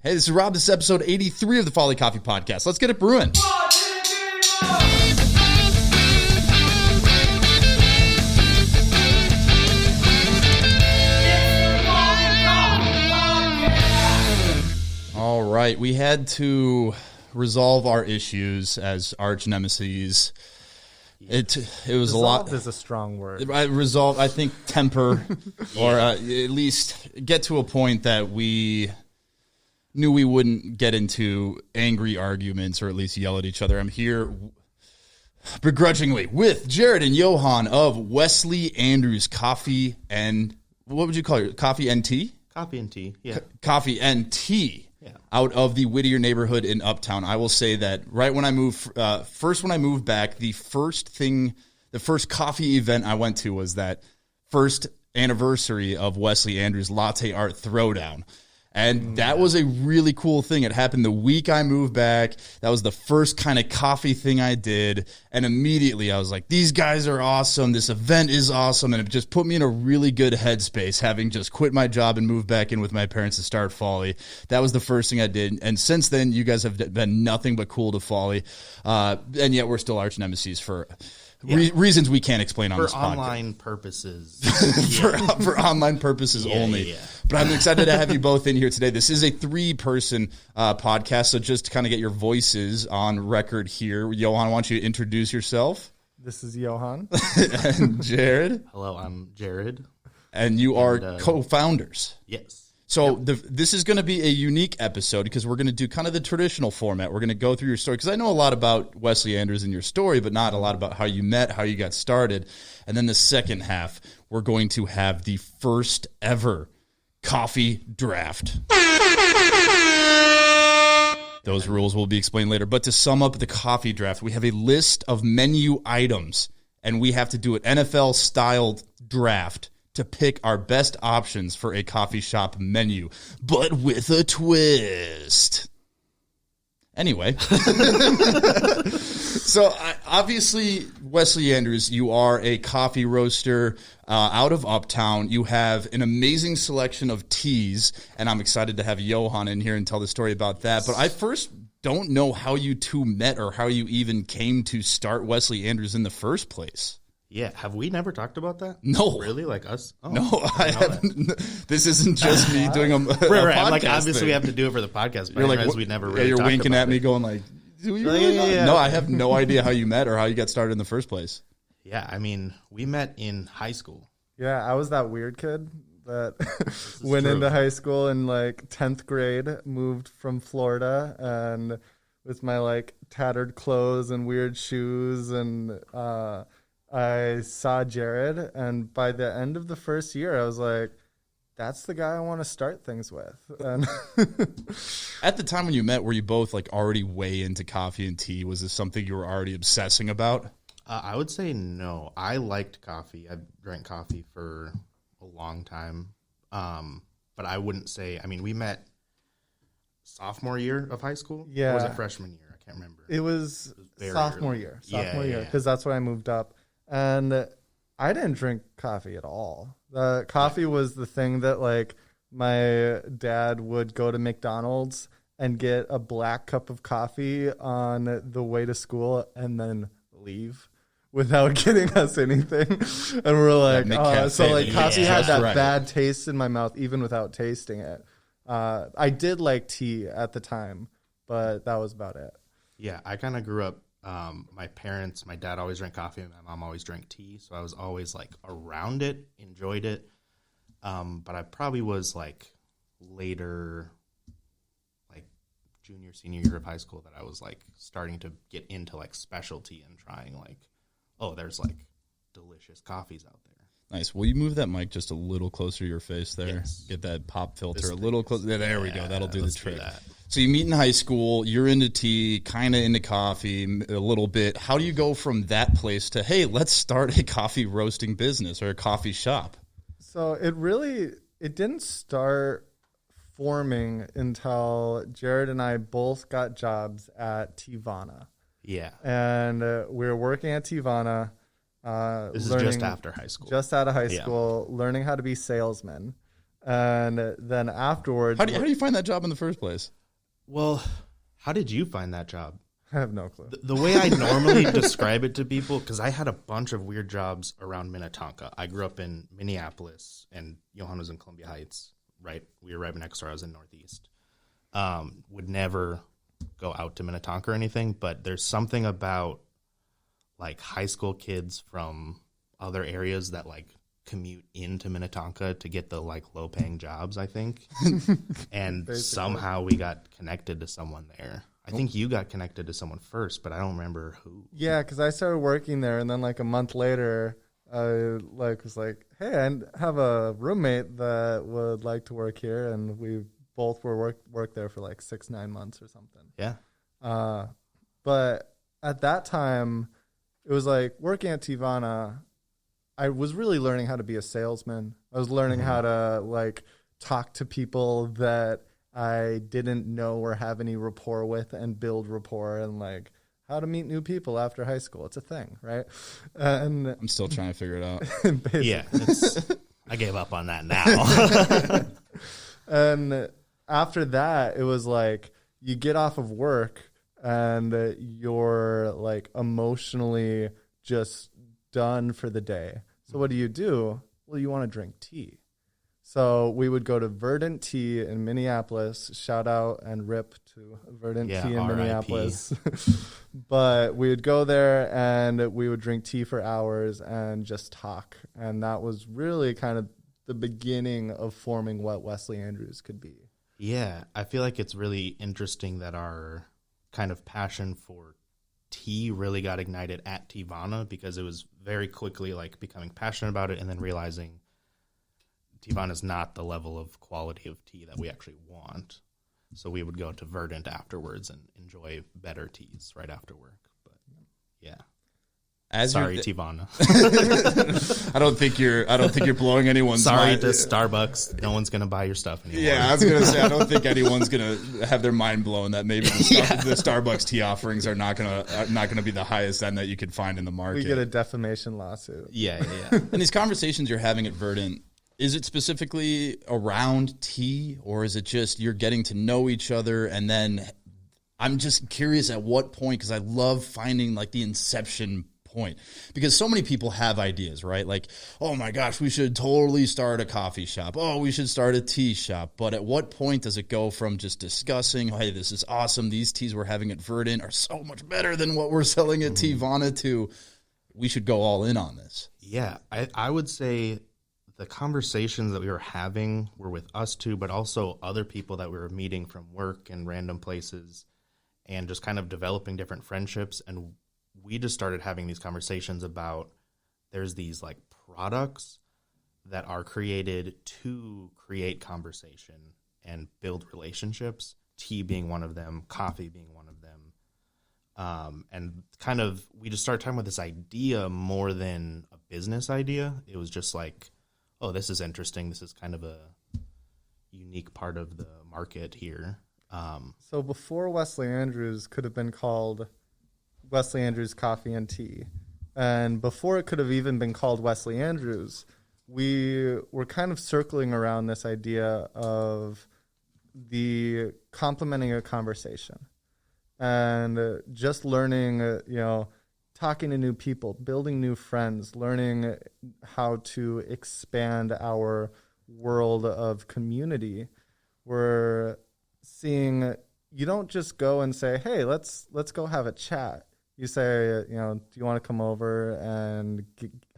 Hey, this is Rob. This is episode 83 of the Folly Coffee Podcast. Let's get it brewing. All right, we had to resolve our issues as arch nemesis. It was a lot. Resolve is a strong word. Resolve, I think, temper, or at least get to a point that we knew we wouldn't get into angry arguments or at least yell at each other. I'm here begrudgingly with Jared and Johan of Wesley Andrews Coffee and, what would you call it? Coffee and Tea? Coffee and tea, yeah. Coffee and Tea. Yeah. Out of the Whittier neighborhood in Uptown. I will say that right when I moved, when I moved back, the first coffee event I went to was that first anniversary of Wesley Andrews Latte Art Throwdown. And that was a really cool thing. It happened the week I moved back. That was the first kind of coffee thing I did. And immediately I was like, these guys are awesome. This event is awesome. And it just put me in a really good headspace, having just quit my job and moved back in with my parents to start Folly. That was the first thing I did. And since then, you guys have been nothing but cool to Folly. And yet we're still arch nemesis for reasons we can't explain on this podcast. For online purposes. for online purposes only. Yeah. But I'm excited to have you both in here today. This is a 3-person podcast, so just to kind of get your voices on record here. Johan, why don't you introduce yourself? This is Johan. And Jared. Hello, I'm Jared. And you are co-founders. Yes. So this is going to be a unique episode because we're going to do kind of the traditional format. We're going to go through your story because I know a lot about Wesley Andrews and your story, but not a lot about how you met, how you got started. And then the second half, we're going to have the first ever coffee draft. Those rules will be explained later. But to sum up the coffee draft, we have a list of menu items, and we have to do an NFL-styled draft to pick our best options for a coffee shop menu, but with a twist. Anyway, so obviously, Wesley Andrews, you are a coffee roaster out of Uptown. You have an amazing selection of teas, and I'm excited to have Johan in here and tell the story about that. But I first don't know how you two met or how you even came to start Wesley Andrews in the first place. Yeah, have we never talked about that? No. Really? Like us? Oh, no, I haven't. This isn't just me doing a right. podcast Like, obviously, thing. we have to do it for the podcast, but You're like, we never really you're talked winking about at me it. going like, do you really Yeah. No, I have no idea how you met or how you got started in the first place. Yeah, I mean, we met in high school. Yeah, I was that weird kid that went into high school in like 10th grade, moved from Florida, and with my like tattered clothes and weird shoes, and I saw Jared, and by the end of the first year, I was like, that's the guy I want to start things with. And at the time when you met, were you both like already way into coffee and tea? Was this something you were already obsessing about? I would say no. I liked coffee. I drank coffee for a long time. But I wouldn't say, I mean, we met sophomore year of high school? Yeah. Or was it freshman year? I can't remember. It was sophomore early. year, because that's when I moved up. And I didn't drink coffee at all. Coffee was the thing that, like, my dad would go to McDonald's and get a black cup of coffee on the way to school and then leave without getting us anything. And we're like, coffee had that bad taste in my mouth even without tasting it. I did like tea at the time, but that was about it. Yeah, I kind of grew up. My dad always drank coffee and my mom always drank tea. So I was always like around it, enjoyed it. But I probably was like later, like junior, senior year of high school that I was like starting to get into like specialty and trying like, oh, there's like delicious coffees out there. Nice. Will you move that mic just a little closer to your face there? Yes. Get that pop filter a little closer. There we go. That'll do the trick. Do that. So you meet in high school. You're into tea, kind of into coffee a little bit. How do you go from that place to, hey, let's start a coffee roasting business or a coffee shop? So it didn't start forming until Jared and I both got jobs at Tivana. Yeah. And we were working at Tivana. This is just after high school. Just out of high school, learning how to be salesmen. And then afterwards, How do you find that job in the first place? Well, how did you find that job? I have no clue. The way I normally describe it to people, because I had a bunch of weird jobs around Minnetonka. I grew up in Minneapolis, and Johan was in Columbia Heights. Right, we were right next door. I was in Northeast. Would never go out to Minnetonka or anything, but there's something about like high school kids from other areas that like commute into Minnetonka to get the like low paying jobs, I think. And somehow we got connected to someone there. I think you got connected to someone first, but I don't remember who. Yeah, because I started working there, and then like a month later, I was like, hey, I have a roommate that would like to work here, and we both were work there for like 6-9 months or something. Yeah. But at that time, it was like working at Tivana, I was really learning how to be a salesman. I was learning how to like talk to people that I didn't know or have any rapport with and build rapport, and like how to meet new people after high school. It's a thing, right? And I'm still trying to figure it out. Yeah. I gave up on that now. And after that, it was like you get off of work and you're like emotionally just done for the day. So what do? Well, you want to drink tea. So we would go to Verdant Tea in Minneapolis. Shout out and rip to Verdant Tea in Minneapolis. But we would go there and we would drink tea for hours and just talk. And that was really kind of the beginning of forming what Wesley Andrews could be. Yeah, I feel like it's really interesting that our kind of passion for tea really got ignited at Tivana, because it was very quickly like becoming passionate about it and then realizing Tivana is not the level of quality of tea that we actually want. So we would go to Verdant afterwards and enjoy better teas right after work. But yeah. Sorry, Tivana. I don't think you're blowing anyone's Sorry mind. to Starbucks. No one's gonna buy your stuff anymore. Yeah, I was gonna say I don't think anyone's gonna have their mind blown that maybe the Starbucks tea offerings are not gonna be the highest end that you could find in the market. We get a defamation lawsuit. Yeah. And these conversations you're having at Verdant, is it specifically around tea, or is it just you're getting to know each other? And then I'm just curious at what point, because I love finding like the inception point, because so many people have ideas, right? Like, oh my gosh, we should totally start a coffee shop. Oh, we should start a tea shop. But at what point does it go from just discussing, hey, this is awesome, these teas we're having at Verdant are so much better than what we're selling at Tivana, to we should go all in on this? Yeah, I would say the conversations that we were having were with us two, but also other people that we were meeting from work and random places, and just kind of developing different friendships. And we just started having these conversations about there's these like products that are created to create conversation and build relationships, tea being one of them, coffee being one of them. And kind of, we just started talking about this idea more than a business idea. It was just like, oh, this is interesting. This is kind of a unique part of the market here. So before Wesley Andrews could have been called Wesley Andrews Coffee and Tea, and before it could have even been called Wesley Andrews, we were kind of circling around this idea of the complementing a conversation and just learning, talking to new people, building new friends, learning how to expand our world of community. We're seeing, you don't just go and say, hey, let's go have a chat. You say, do you want to come over and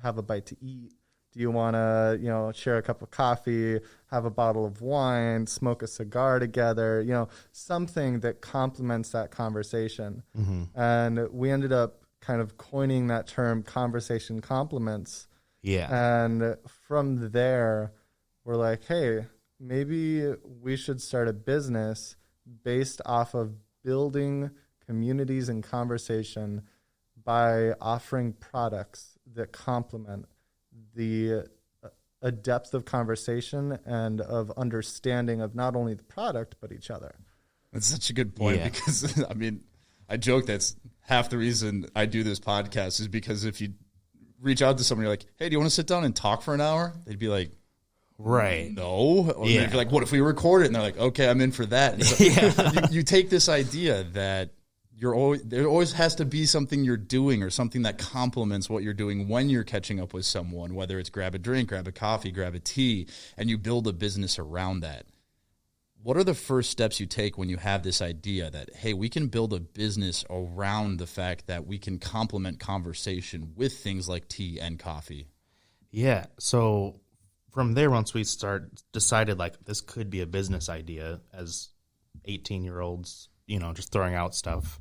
have a bite to eat? Do you want to, share a cup of coffee, have a bottle of wine, smoke a cigar together, something that complements that conversation. Mm-hmm. And we ended up kind of coining that term, conversation complements. Yeah. And from there, we're like, hey, maybe we should start a business based off of building communities and conversation by offering products that complement a depth of conversation and of understanding of not only the product, but each other. That's such a good point, because, I joke that's half the reason I do this podcast is because if you reach out to someone, you're like, hey, do you want to sit down and talk for an hour? They'd be like, Right. No. Or Yeah. they're like, what if we record it? And they're like, okay, I'm in for that. And so you take this idea that there always has to be something you're doing or something that complements what you're doing when you're catching up with someone, whether it's grab a drink, grab a coffee, grab a tea, and you build a business around that. What are the first steps you take when you have this idea that, hey, we can build a business around the fact that we can complement conversation with things like tea and coffee? Yeah. So from there, once we decided like this could be a business idea as 18-year-olds, just throwing out stuff.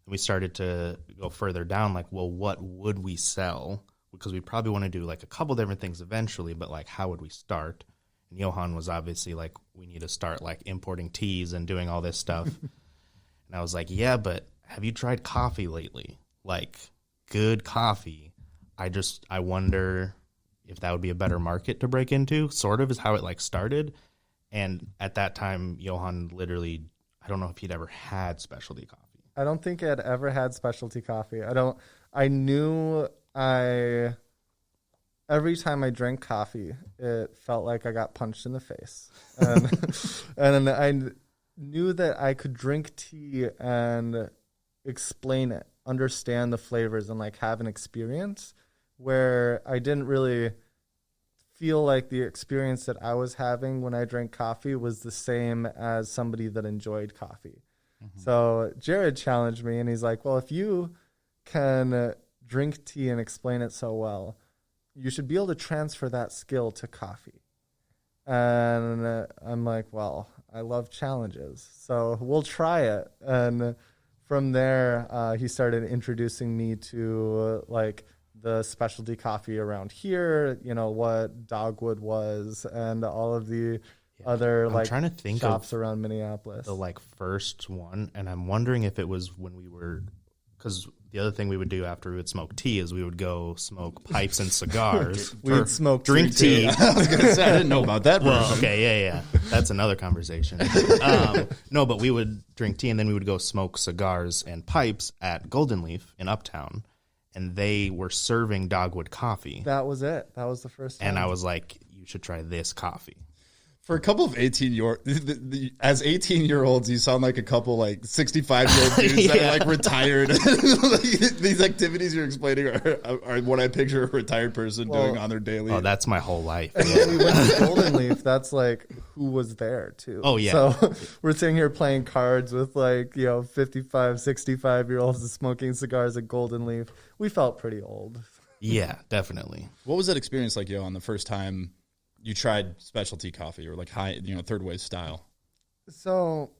And we started to go further down, like, well, what would we sell? Because we probably want to do like a couple different things eventually, but like, how would we start? And Johan was obviously like, we need to start like importing teas and doing all this stuff. And I was like, yeah, but have you tried coffee lately? Like good coffee. I wonder if that would be a better market to break into, sort of is how it like started. And at that time, Johan literally, I don't know if he'd ever had specialty coffee. I don't think I had ever had specialty coffee. I knew every time I drank coffee, it felt like I got punched in the face. And I knew that I could drink tea and explain it, understand the flavors, and like have an experience where I didn't really feel like the experience that I was having when I drank coffee was the same as somebody that enjoyed coffee. Mm-hmm. So Jared challenged me, and he's like, well, if you can drink tea and explain it so well, you should be able to transfer that skill to coffee. And I'm like, well, I love challenges, so we'll try it. And from there, he started introducing me to like the specialty coffee around here, what Dogwood was, and all of the other I'm like trying to think shops of around Minneapolis. the like first one, and I'm wondering if it was when we were, because the other thing we would do after we would smoke tea is we would go smoke pipes and cigars. We'd smoke drink tea. I was gonna say I didn't know about that. Well, okay, yeah, that's another conversation. No, but we would drink tea and then we would go smoke cigars and pipes at Golden Leaf in Uptown, and they were serving Dogwood coffee. That was it. That was the first time. And I was like, you should try this coffee. For a couple of as 18-year-olds, you sound like a couple like 65-year-old dudes that are like retired. These activities you're explaining are what I picture a retired person doing on their daily. Oh, that's my whole life. And when we went to Golden Leaf, that's like who was there too. Oh, yeah. So we're sitting here playing cards with like, 55, 65-year-olds smoking cigars at Golden Leaf. We felt pretty old. Yeah, definitely. What was that experience like, on the first time you tried specialty coffee or like high, third wave style? So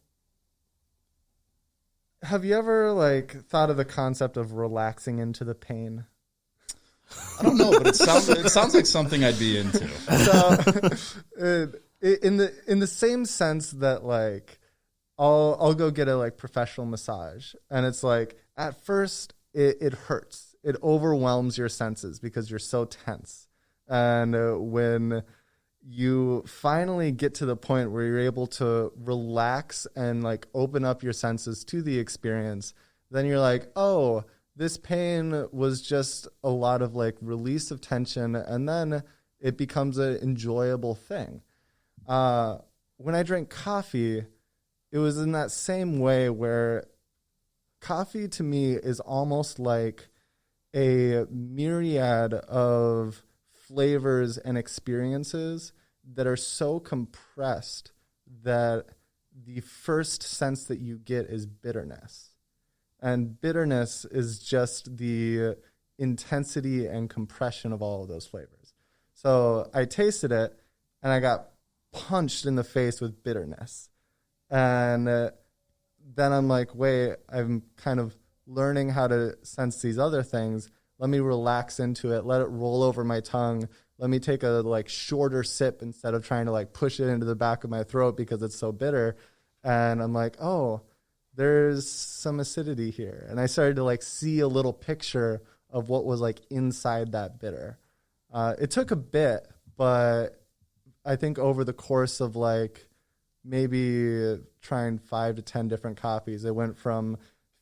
have you ever like thought of the concept of relaxing into the pain? I don't know, but it sounds like something I'd be into. So in the same sense that like I'll go get a like professional massage, and it's like at first it hurts. It overwhelms your senses because you're so tense. And when you finally get to the point where you're able to relax and like open up your senses to the experience, then you're like, oh, this pain was just a lot of like release of tension, and then it becomes an enjoyable thing. When I drank coffee, it was in that same way where coffee to me is almost like a myriad of flavors and experiences that are so compressed that the first sense that you get is bitterness. And bitterness is just the intensity and compression of all of those flavors. So I tasted it and I got punched in the face with bitterness. And then I'm like, wait, I'm kind of learning how to sense these other things. Let me relax into it. Let it roll over my tongue. Let me take a like shorter sip instead of trying to like push it into the back of my throat because it's so bitter. And I'm like, oh, there's some acidity here. And I started to like see a little picture of what was like inside that bitter. It took a bit, but I think over the course of like maybe trying 5 to 10 different coffees, it went from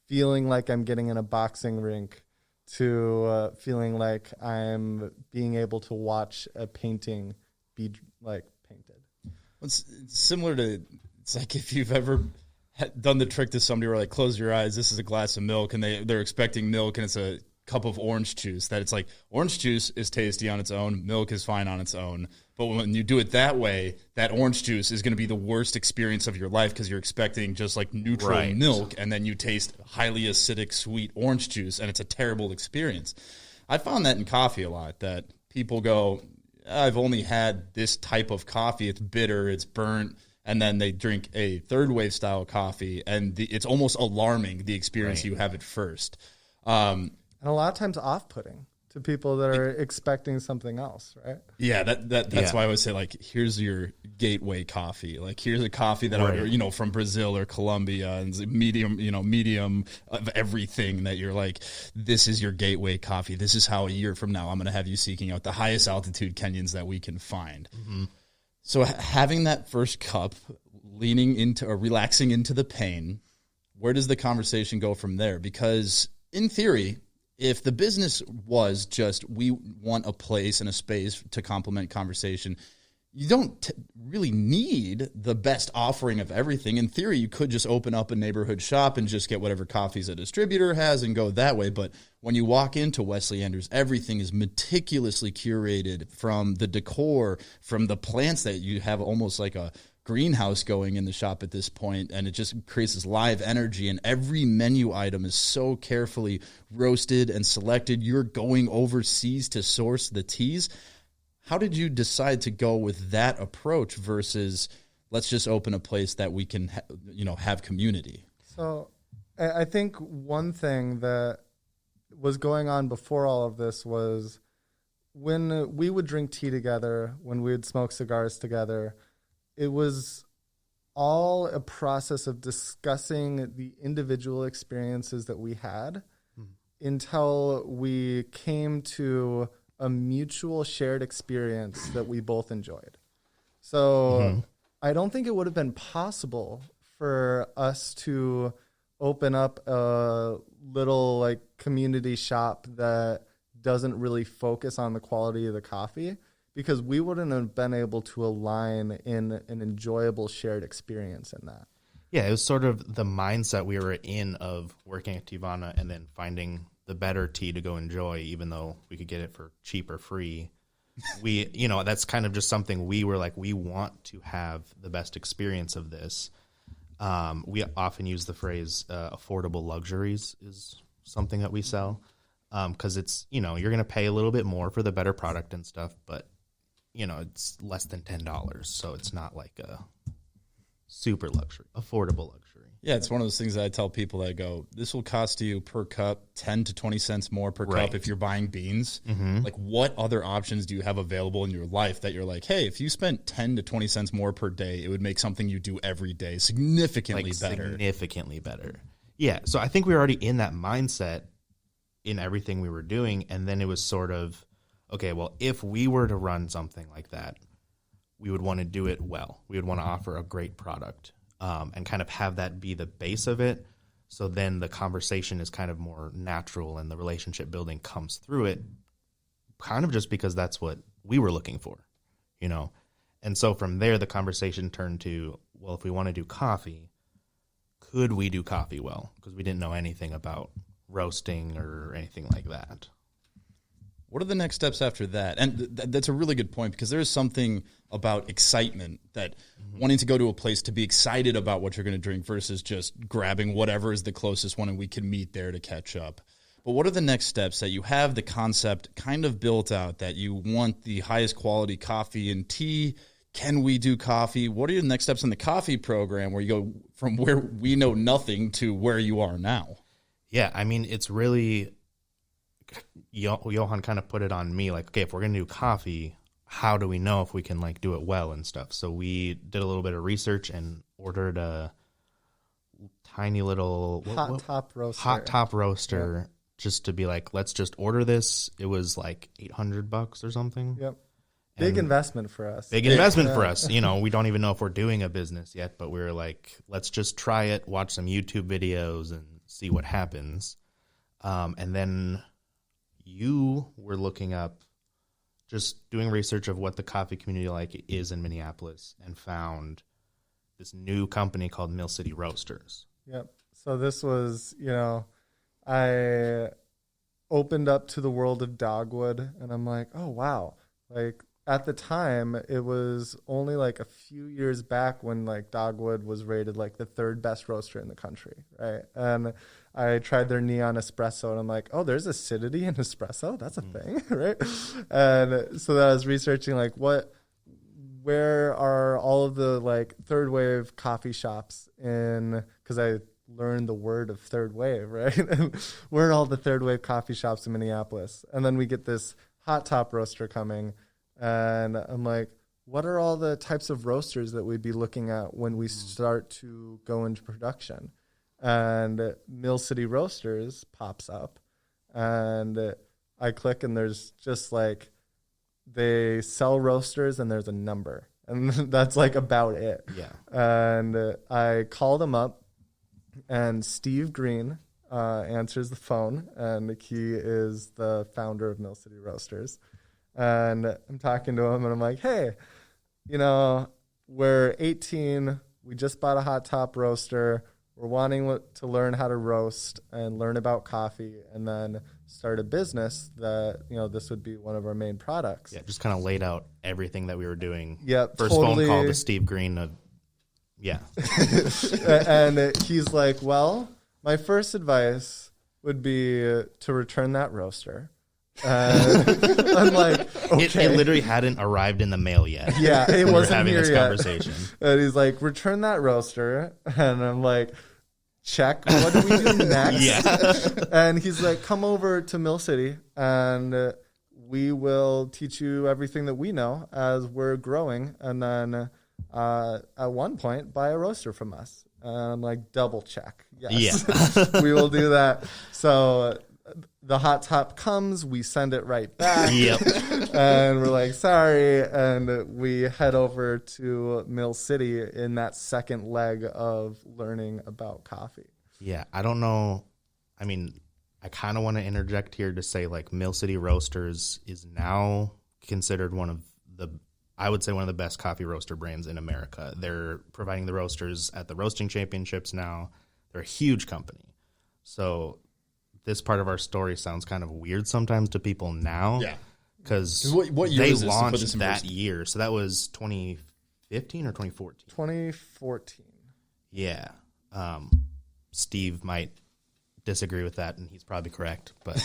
feeling like I'm getting in a boxing rink to feeling like I'm being able to watch a painting be like It's similar to, it's like if you've ever done the trick to somebody where like, close your eyes, this is a glass of milk, and they're expecting milk, and it's a cup of orange juice, that it's like orange juice is tasty on its own, milk is fine on its own. But when you do it that way, that orange juice is going to be the worst experience of your life because you're expecting just like neutral milk, and then you taste highly acidic, sweet orange juice, and it's a terrible experience. I found that in coffee a lot, that people go, I've only had this type of coffee, it's bitter, it's burnt, and then they drink a third wave style coffee, and it's almost alarming, the experience you have at first. And a lot of times off-putting to people that are expecting something else, right? Yeah, that's why I would say, like, here's your gateway coffee. Like, here's a coffee that from Brazil or Colombia, and medium of everything, that you're like, this is your gateway coffee. This is how a year from now I'm going to have you seeking out the highest altitude Kenyans that we can find. Mm-hmm. So having that first cup, leaning into or relaxing into the pain, where does the conversation go from there? Because in theory, if the business was just, we want a place and a space to complement conversation, you don't really need the best offering of everything. In theory, you could just open up a neighborhood shop and just get whatever coffees a distributor has and go that way. But when you walk into Wesley Andrews, everything is meticulously curated, from the decor, from the plants, that you have almost like a greenhouse going in the shop at this point, and it just creates this live energy, and every menu item is so carefully roasted and selected. You're going overseas to source the teas. How did you decide to go with that approach versus let's just open a place that we can have community? So I think one thing that was going on before all of this was when we would drink tea together, when we would smoke cigars together, it was all a process of discussing the individual experiences that we had until we came to a mutual shared experience that we both enjoyed. So I don't think it would have been possible for us to open up a little like community shop that doesn't really focus on the quality of the coffee, because we wouldn't have been able to align in an enjoyable shared experience in that. Yeah, it was sort of the mindset we were in of working at Tivana and then finding the better tea to go enjoy, even though we could get it for cheap or free. We, that's kind of just something we were like, we want to have the best experience of this. We often use the phrase affordable luxuries is something that we sell, because it's, you're going to pay a little bit more for the better product and stuff, but it's less than $10, so it's not like a super luxury, affordable luxury. Yeah, it's one of those things that I tell people that go, this will cost you per cup 10 to 20 cents more per cup if you're buying beans. Mm-hmm. Like, what other options do you have available in your life that you're like, hey, if you spent 10 to 20 cents more per day, it would make something you do every day significantly better. Significantly better. Yeah, so I think we were already in that mindset in everything we were doing, and then it was sort of, okay, well, if we were to run something like that, we would want to do it well. We would want to offer a great product, and kind of have that be the base of it. So then the conversation is kind of more natural and the relationship building comes through it, kind of just because that's what we were looking for, And so from there, the conversation turned to, well, if we want to do coffee, could we do coffee well? Because we didn't know anything about roasting or anything like that. What are the next steps after that? And that's a really good point, because there is something about excitement, that wanting to go to a place to be excited about what you're going to drink versus just grabbing whatever is the closest one and we can meet there to catch up. But what are the next steps that you have the concept kind of built out, that you want the highest quality coffee and tea? Can we do coffee? What are your next steps in the coffee program, where you go from where we know nothing to where you are now? Yeah, I mean, it's really, Johan kind of put it on me, like, okay, if we're going to do coffee, how do we know if we can like do it well and stuff? So we did a little bit of research and ordered a tiny little hot top roaster, just to be like, let's just order this. It was like $800 or something. Yep. Big investment for us. For us. We don't even know if we're doing a business yet, but we were like, let's just try it, watch some YouTube videos and see what happens. And then you were looking up just doing research of what the coffee community like is in Minneapolis and found this new company called Mill City Roasters. Yep. So this was, I opened up to the world of dogwood, and I'm like, oh, wow. Like, at the time, it was only like a few years back when like dogwood was rated like the third best roaster in the country, right? And I tried their neon espresso, and I'm like, oh, there's acidity in espresso? That's a thing, right? And so that I was researching like where are all of the like third wave coffee shops in, because I learned the word of third wave, right? Where are all the third wave coffee shops in Minneapolis? And then we get this hot top roaster coming, and I'm like, what are all the types of roasters that we'd be looking at when we start to go into production? And Mill City Roasters pops up, and I click, and there's just like, they sell roasters and there's a number, and that's like about it. Yeah. And I call them up, and Steve Green answers the phone, and he is the founder of Mill City Roasters. And I'm talking to him, and I'm like, hey, we're 18. We just bought a hot top roaster. We're wanting to learn how to roast and learn about coffee, and then start a business that, this would be one of our main products. Yeah, just kind of laid out everything that we were doing. Yep, First totally. phone call to Steve Green. Yeah. And he's like, well, my first advice would be to return that roaster. I'm like, okay. It literally hadn't arrived in the mail yet. Yeah, it we wasn't were having here this yet. conversation. And he's like, return that roaster. And I'm like, check. What do we do next? Yeah. And he's like, come over to Mill City, and we will teach you everything that we know as we're growing. And then at one point, buy a roaster from us. And I'm like, double check. Yes, Yeah. we will do that. So the hot top comes, we send it right back. Yep. And we're like, sorry. And we head over to Mill City in that second leg of learning about coffee. Yeah, I don't know. I mean, I kind of want to interject here to say, like, Mill City Roasters is now considered one of the best coffee roaster brands in America. They're providing the roasters at the roasting championships now. They're a huge company. So this part of our story sounds kind of weird sometimes to people now. Yeah. Because what year they is this, to put launched this in that perspective? year. So that was 2015 or 2014? 2014. Yeah. Steve might disagree with that, and he's probably correct. But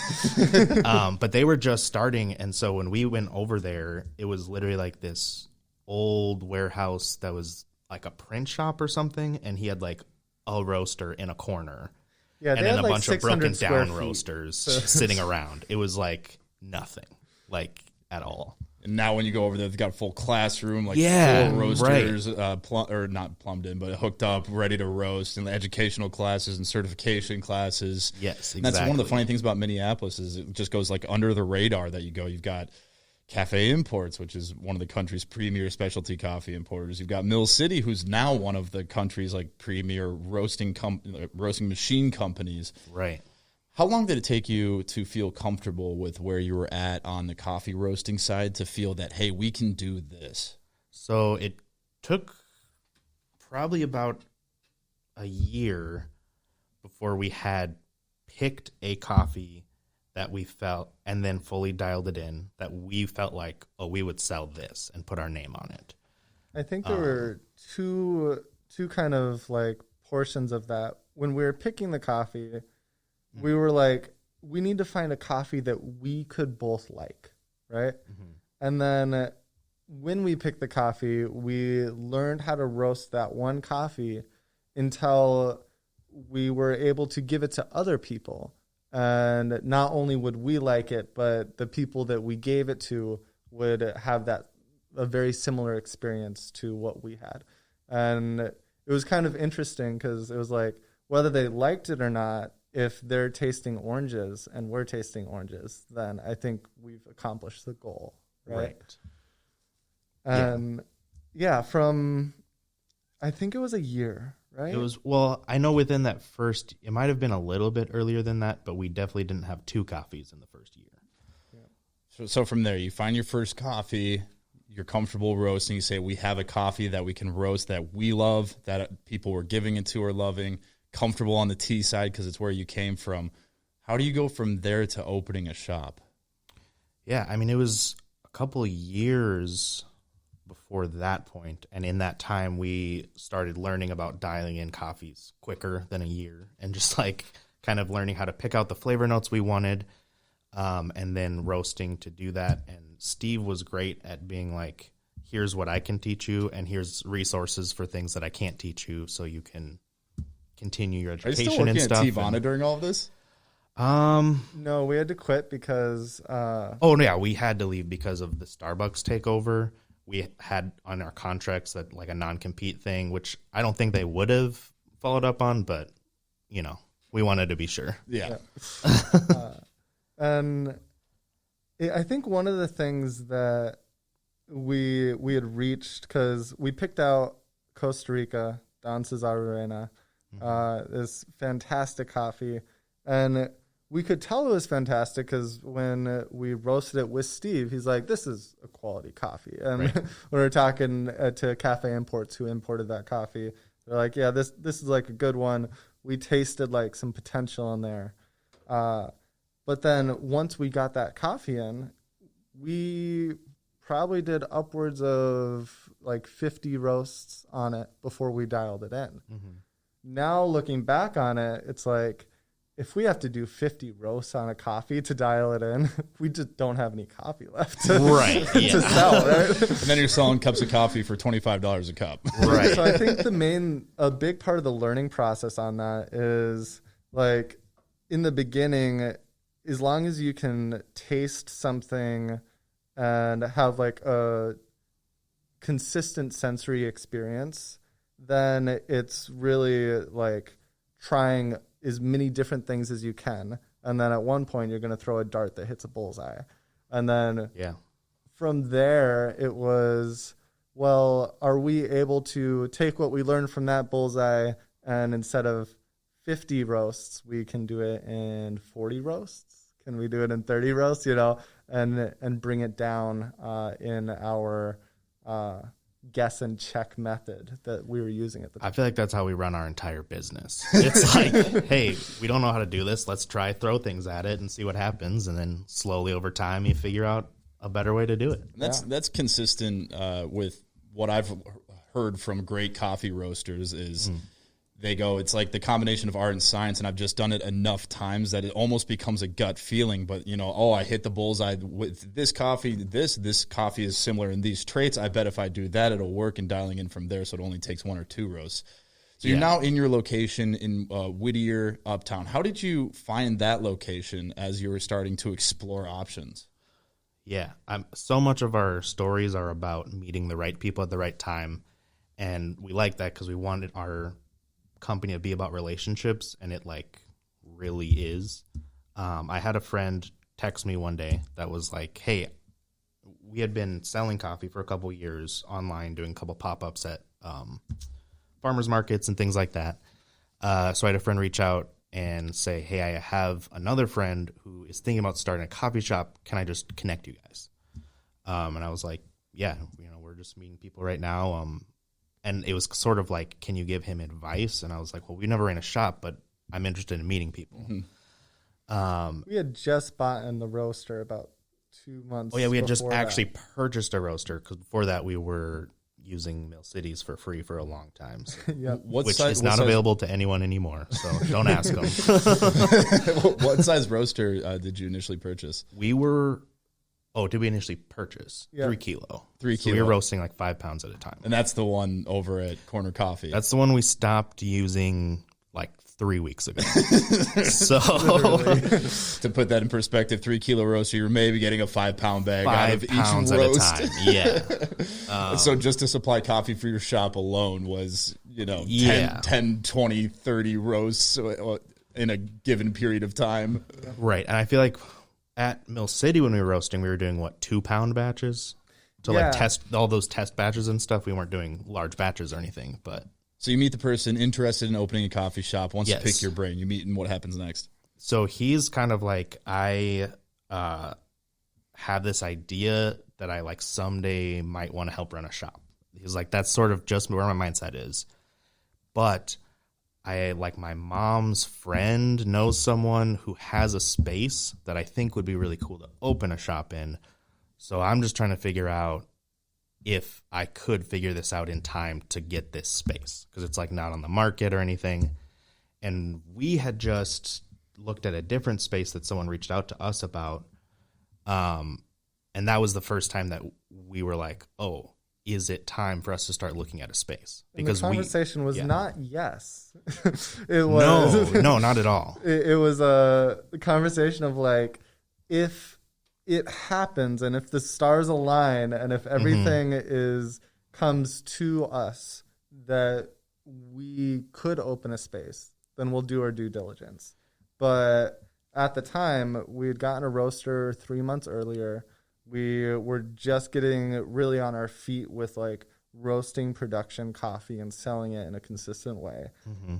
but they were just starting, and so when we went over there, it was literally like this old warehouse that was like a print shop or something, and he had like a roaster in a corner. Yeah, and they then had a like bunch of 600 broken square down feet. roasters sitting around. It was like nothing, like at all. And now when you go over there, they've got a full classroom, like Yeah, full roasters, or not plumbed in, but hooked up, ready to roast, and educational classes and certification classes. Yes, exactly. And that's one of the funny things about Minneapolis is it just goes like under the radar that you go. You've got Cafe Imports, which is one of the country's premier specialty coffee importers. You've got Mill City, who's now one of the country's like premier roasting machine companies. Right. How long did it take you to feel comfortable with where you were at on the coffee roasting side to feel that, hey, we can do this? So it took probably about a year before we had picked a coffee that we felt, and then fully dialed it in, that we felt like, oh, we would sell this and put our name on it. I think there were two kind of like portions of that. When we were picking the coffee, we were like, we need to find a coffee that we could both like, right? Mm-hmm. And then when we picked the coffee, we learned how to roast that one coffee until we were able to give it to other people. And not only would we like it, but the people that we gave it to would have a very similar experience to what we had. And it was kind of interesting because it was like, whether they liked it or not, if they're tasting oranges and we're tasting oranges, then I think we've accomplished the goal, right? And I think it was a year, right? It was, well, I know within that first, it might have been a little bit earlier than that, but we definitely didn't have two coffees in the first year. So from there, you find your first coffee, you're comfortable roasting. You say, we have a coffee that we can roast that we love, that people we're giving it to are loving, comfortable on the tea side because it's where you came from. How do you go from there to opening a shop? Yeah, I mean, it was a couple of years before that point, and in that time, we started learning about dialing in coffees quicker than a year, and just like kind of learning how to pick out the flavor notes we wanted, and then roasting to do that. And Steve was great at being like, here's what I can teach you, and here's resources for things that I can't teach you, so you can continue your education. Are you still working and stuff. at Tivana during all of this? No, we had to quit because We had to leave because of the Starbucks takeover. We had on our contracts that like a non-compete thing, which I don't think they would have followed up on, but we wanted to be sure. Yeah. And I think one of the things that we had reached, because we picked out Costa Rica, Don Cesar Arena, this fantastic coffee, and we could tell it was fantastic because when we roasted it with Steve, he's like, this is a quality coffee. And Right. when we were talking to Cafe Imports who imported that coffee, they're like, yeah, this is like a good one. We tasted like some potential in there. But then once we got that coffee in, we probably did upwards of like 50 roasts on it before we dialed it in. Mm-hmm. Now looking back on it, it's like, if we have to do 50 roasts on a coffee to dial it in, we just don't have any coffee left to, Right, to yeah. sell, right? And then you're selling cups of coffee for $25 a cup. Right. So I think a big part of the learning process on that is like in the beginning, as long as you can taste something and have like a consistent sensory experience, then it's really like trying as many different things as you can. And then at one point you're going to throw a dart that hits a bullseye. And then from there it was, well, are we able to take what we learned from that bullseye and instead of 50 roasts, we can do it in 40 roasts? Can we do it in 30 roasts, and bring it down in our guess and check method that we were using at the time? I feel like that's how we run our entire business. It's like, hey, we don't know how to do this. Let's throw things at it and see what happens. And then slowly over time, you figure out a better way to do it. That's consistent with what I've heard from great coffee roasters is they go, it's like the combination of art and science, and I've just done it enough times that it almost becomes a gut feeling. But, I hit the bullseye with this coffee. This coffee is similar in these traits. I bet if I do that, it'll work, and dialing in from there so it only takes 1 or 2 roasts. So you're now in your location in Whittier, Uptown. How did you find that location as you were starting to explore options? Yeah, so much of our stories are about meeting the right people at the right time, and we like that because we wanted our company to be about relationships, and it like really is. I had a friend text me one day that was like, hey, we had been selling coffee for a couple of years online, doing a couple pop-ups at farmers markets and things like that. So I had a friend reach out and say, hey, I have another friend who is thinking about starting a coffee shop. Can I just connect you guys? And I was like, yeah, we're just meeting people right now. And it was sort of like, can you give him advice? And I was like, well, we never ran a shop, but I'm interested in meeting people. Mm-hmm. We had just bought in the roaster about 2 months. Oh, yeah, we had just before that. actually purchased a roaster because before that we were using Mill Cities for free for a long time, so, Yep. which is not available to anyone anymore, so don't ask them. What size roaster did you initially purchase? Did we initially purchase? Yeah. 3 kilo. 3 So kilo. we were roasting like 5 pounds at a time. And that's the one over at Corner Coffee. That's the one we stopped using like 3 weeks ago. So to put that in perspective, 3 kilo roaster, you're maybe getting a 5 pound bag out of 5 each pounds roast. at a time. Yeah. So just to supply coffee for your shop alone was, 10, 20, 30 roasts in a given period of time. Right. And I feel like at Mill City when we were roasting, we were doing 2 pound batches to like test all those test batches and stuff. We weren't doing large batches or anything, but. So you meet the person interested in opening a coffee shop, wants to Yes. pick your brain. You meet, and what happens next? So he's kind of like, I have this idea that I like someday might want to help run a shop. He was like, that's sort of just where my mindset is. But I like my mom's friend knows someone who has a space that I think would be really cool to open a shop in. So I'm just trying to figure out if I could figure this out in time to get this space, because it's like not on the market or anything. And we had just looked at a different space that someone reached out to us about. And that was the first time that we were like, oh, is it time for us to start looking at a space? Because the conversation was not yes. It was no, not at all. It was a conversation of like, if it happens and if the stars align and if everything comes to us that we could open a space, then we'll do our due diligence. But at the time, we had gotten a roaster 3 months earlier. We were just getting really on our feet with like roasting production coffee and selling it in a consistent way.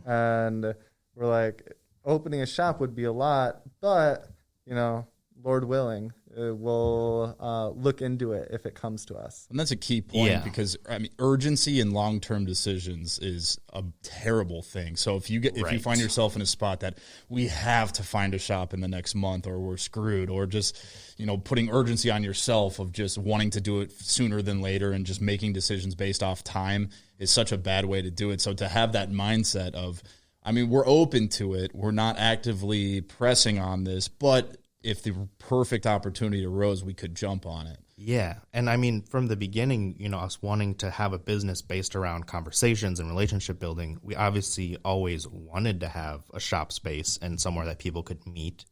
And we're like, opening a shop would be a lot, but, you know, Lord willing, we'll look into it if it comes to us. And that's a key point because, I mean, urgency in long-term decisions is a terrible thing. So if you find yourself in a spot that we have to find a shop in the next month or we're screwed, or just, you know, putting urgency on yourself of just wanting to do it sooner than later and just making decisions based off time is such a bad way to do it. So to have that mindset of, I mean, we're open to it. We're not actively pressing on this, but if the perfect opportunity arose, we could jump on it. Yeah. And I mean, from the beginning, you know, us wanting to have a business based around conversations and relationship building, we obviously always wanted to have a shop space and somewhere that people could meet.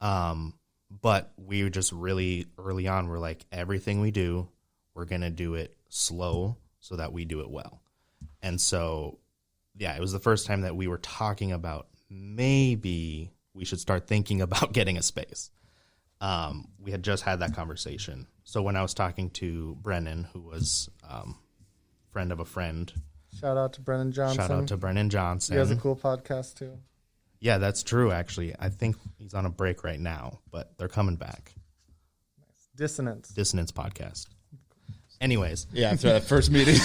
But we were just really early on, we're like, everything we do, we're going to do it slow so that we do it well. And so, yeah, it was the first time that we were talking about maybe we should start thinking about getting a space. We had just had that conversation. So when I was talking to Brennan, who was friend of a friend. Shout out to Brennan Johnson. He has a cool podcast too. Yeah, that's true, actually. I think he's on a break right now, but they're coming back. Nice. Dissonance podcast. Anyways. Yeah, after that first meeting.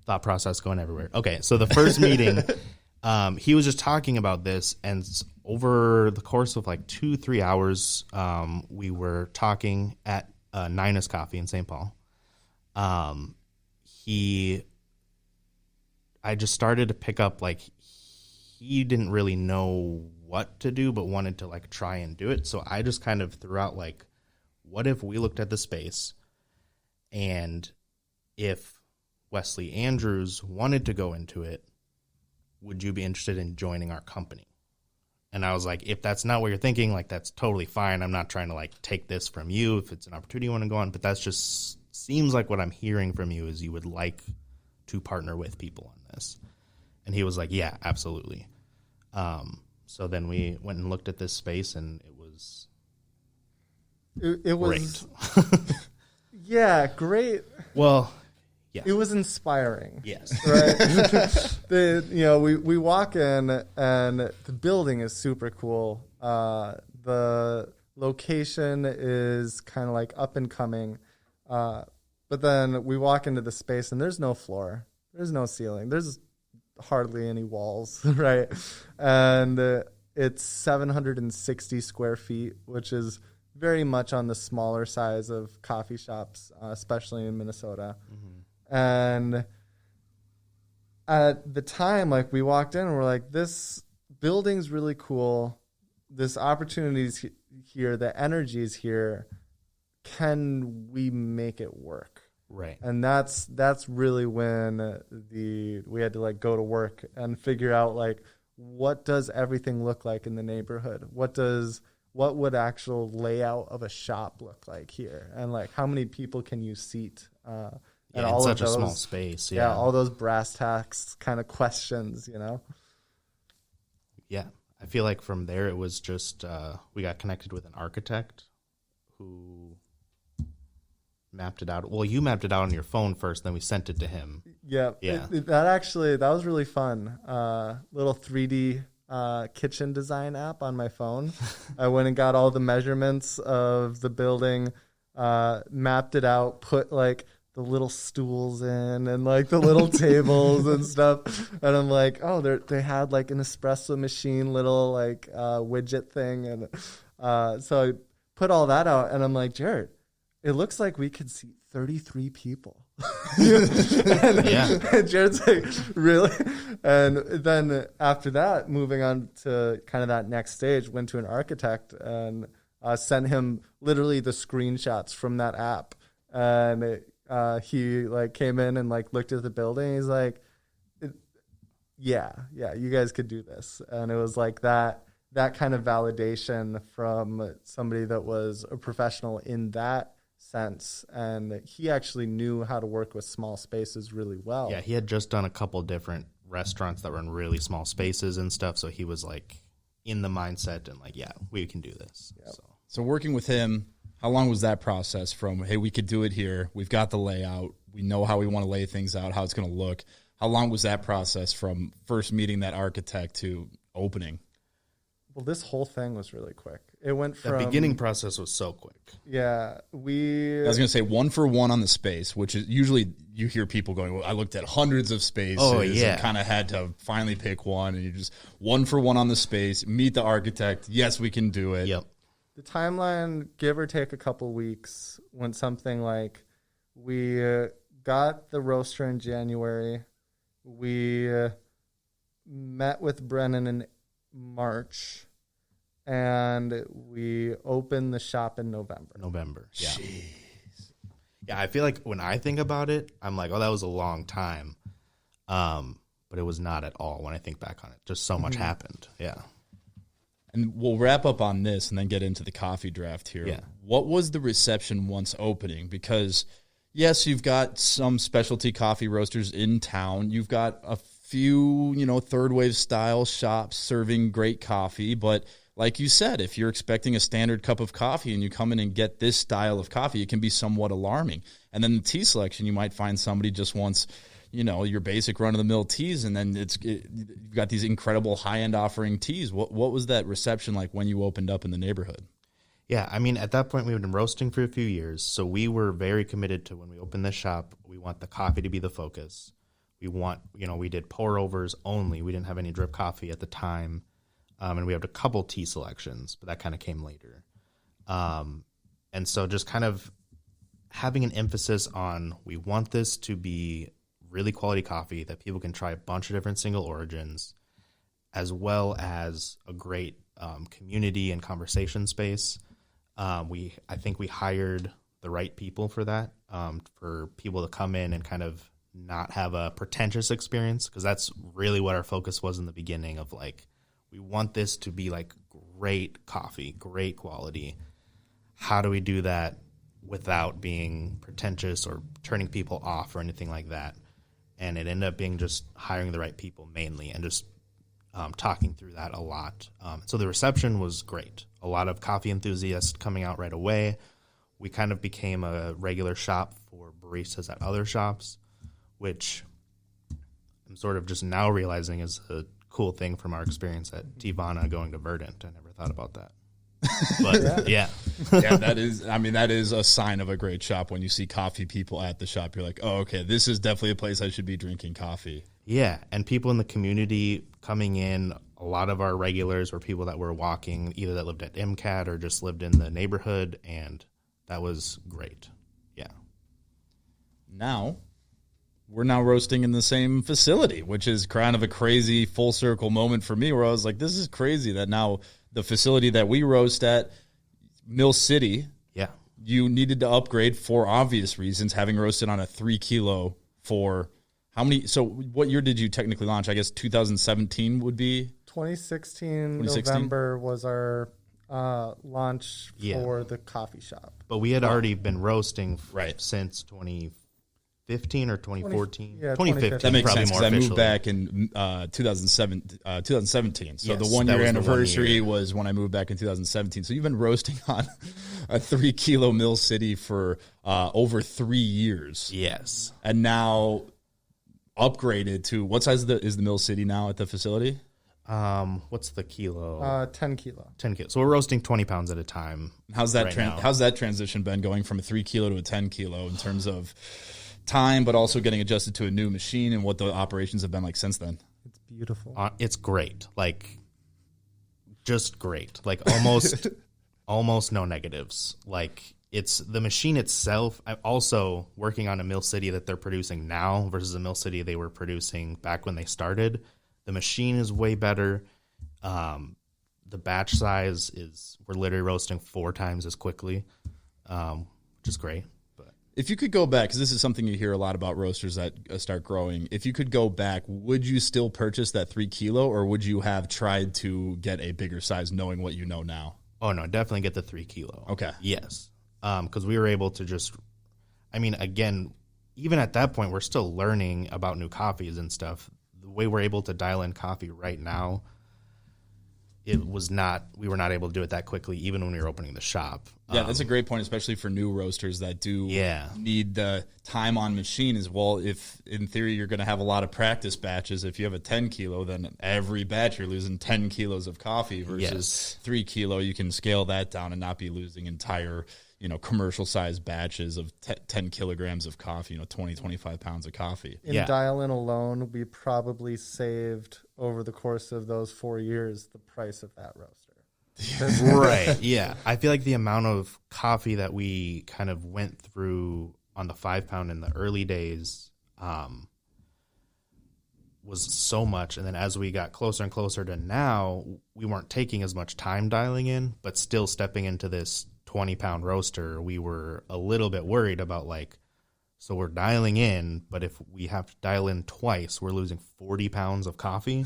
Thought process going everywhere. Okay, so the first meeting... he was just talking about this, and over the course of like 2-3 hours, we were talking at Nina's Coffee in St. Paul. I just started to pick up, like, he didn't really know what to do, but wanted to like try and do it. So I just kind of threw out like, what if we looked at the space, and if Wesley Andrews wanted to go into it, would you be interested in joining our company? And I was like, if that's not what you're thinking, like, that's totally fine. I'm not trying to like take this from you if it's an opportunity you want to go on, but that's just seems like what I'm hearing from you is you would like to partner with people on this. And he was like, yeah, absolutely. So then we went and looked at this space, and it was great. Yeah, great. Well, yeah. It was inspiring. Yes. Right? We walk in, and the building is super cool. The location is kind of like up and coming. But then we walk into the space, and there's no floor. There's no ceiling. There's hardly any walls, right? And it's 760 square feet, which is very much on the smaller size of coffee shops, especially in Minnesota. Mm-hmm. And at the time, like, we walked in and we're like, this building's really cool. This opportunity's here. The energy's here. Can we make it work? Right. And that's really when we had to like go to work and figure out like, what does everything look like in the neighborhood? What would actual layout of a shop look like here? And like, how many people can you seat? And all in such a small space. Yeah, all those brass tacks kind of questions, you know? Yeah. I feel like from there it was just we got connected with an architect who mapped it out. Well, you mapped it out on your phone first, then we sent it to him. Yeah. That was really fun. Little 3D kitchen design app on my phone. I went and got all the measurements of the building, mapped it out, put like the little stools in and like the little tables and stuff. And I'm like, oh, they had like an espresso machine, little like widget thing. And so I put all that out and I'm like, Jared, it looks like we could seat 33 people. And Jared's like, really? And then after that, moving on to kind of that next stage, went to an architect and sent him literally the screenshots from that app. And he like came in and like looked at the building. He's like, yeah, you guys could do this. And it was like that kind of validation from somebody that was a professional in that sense. And he actually knew how to work with small spaces really well. Yeah, he had just done a couple different restaurants that were in really small spaces and stuff. So he was like in the mindset and like, yeah, we can do this. Yep. So working with him, how long was that process from, hey, we could do it here, we've got the layout, we know how we want to lay things out, how it's going to look. How long was that process from first meeting that architect to opening? Well, this whole thing was really quick. It went from... The beginning process was so quick. Yeah, I was going to say 1 for 1 on the space, which is usually you hear people going, well, I looked at hundreds of spaces and kind of had to finally pick one. And you just 1 for 1 on the space, meet the architect. Yes, we can do it. Yep. The timeline, give or take a couple weeks, went something like we got the roaster in January. We met with Brennan in March, and we opened the shop in November. Yeah. Jeez. Yeah, I feel like when I think about it, I'm like, oh, that was a long time. But it was not at all when I think back on it. Just so much happened. Yeah. And we'll wrap up on this and then get into the coffee draft here. Yeah. What was the reception once opening? Because, yes, you've got some specialty coffee roasters in town. You've got a few, third wave style shops serving great coffee. But like you said, if you're expecting a standard cup of coffee and you come in and get this style of coffee, it can be somewhat alarming. And then the tea selection, you might find somebody just wants your basic run-of-the-mill teas, and then you've got these incredible high-end offering teas. What was that reception like when you opened up in the neighborhood? Yeah, I mean, at that point, we had been roasting for a few years, so we were very committed to when we opened this shop, we want the coffee to be the focus. We want, we did pour-overs only. We didn't have any drip coffee at the time, and we had a couple tea selections, but that kind of came later. And so just kind of having an emphasis on we want this to be really quality coffee that people can try a bunch of different single origins, as well as a great community and conversation space. I think we hired the right people for that, for people to come in and kind of not have a pretentious experience, because that's really what our focus was in the beginning of like, we want this to be like great coffee, great quality. How do we do that without being pretentious or turning people off or anything like that? And it ended up being just hiring the right people mainly and just talking through that a lot. So the reception was great. A lot of coffee enthusiasts coming out right away. We kind of became a regular shop for baristas at other shops, which I'm sort of just now realizing is a cool thing from our experience at Tivana going to Verdant. I never thought about that. But yeah, that is a sign of a great shop when you see coffee people at the shop. You're like, oh, okay, this is definitely a place I should be drinking coffee. Yeah, and people in the community coming in, a lot of our regulars were people that were walking, either that lived at MCAT or just lived in the neighborhood, and that was great. Yeah. Now, we're now roasting in the same facility, which is kind of a crazy full circle moment for me where I was like, this is crazy that now the facility that we roast at, Mill City, you needed to upgrade for obvious reasons, having roasted on a 3 kilo for how many? So what year did you technically launch? I guess 2017 would be? 2016 November was our launch for the coffee shop. But we had already been roasting right since 2015 or 2014. 2015. That makes probably sense because I moved back in 2017. So the 1 year anniversary was when I moved back in 2017. So you've been roasting on a 3 kilo Mill City for over 3 years. Yes. And now upgraded to what size is the Mill City now at the facility? What's the kilo? 10 kilo. 10 kilos. So we're roasting 20 pounds at a time. How's that now. how's that transition been going from a 3 kilo to a 10 kilo in terms of time, but also getting adjusted to a new machine and what the operations have been like since then? It's beautiful. It's great. Like, just great. Like, almost almost no negatives. Like, it's the machine itself. I'm also working on a Mill City that they're producing now versus a Mill City they were producing back when they started. The machine is way better. The batch size we're literally roasting 4 times as quickly, which is great. But if you could go back, because this is something you hear a lot about roasters that start growing, if you could go back, would you still purchase that 3 kilo, or would you have tried to get a bigger size knowing what you know now? Oh, no, definitely get the 3 kilo. Okay. Yes. Because we were able to just, I mean, again, even at that point, we're still learning about new coffees and stuff. The way we're able to dial in coffee right now, we were not able to do it that quickly, even when we were opening the shop. Yeah, that's a great point, especially for new roasters that do need the time on machine as well. If, in theory, you're going to have a lot of practice batches, if you have a 10 kilo, then every batch you're losing 10 kilos of coffee versus 3 kilo. You can scale that down and not be losing entire, commercial-sized batches of 10 kilograms of coffee, 20, 25 pounds of coffee. In dial-in alone, we probably saved, over the course of those 4 years, the price of that roaster. Right, yeah. I feel like the amount of coffee that we kind of went through on the 5-pound in the early days was so much. And then as we got closer and closer to now, we weren't taking as much time dialing in, but still stepping into this 20-pound roaster, we were a little bit worried about, so we're dialing in, but if we have to dial in twice, we're losing 40 pounds of coffee.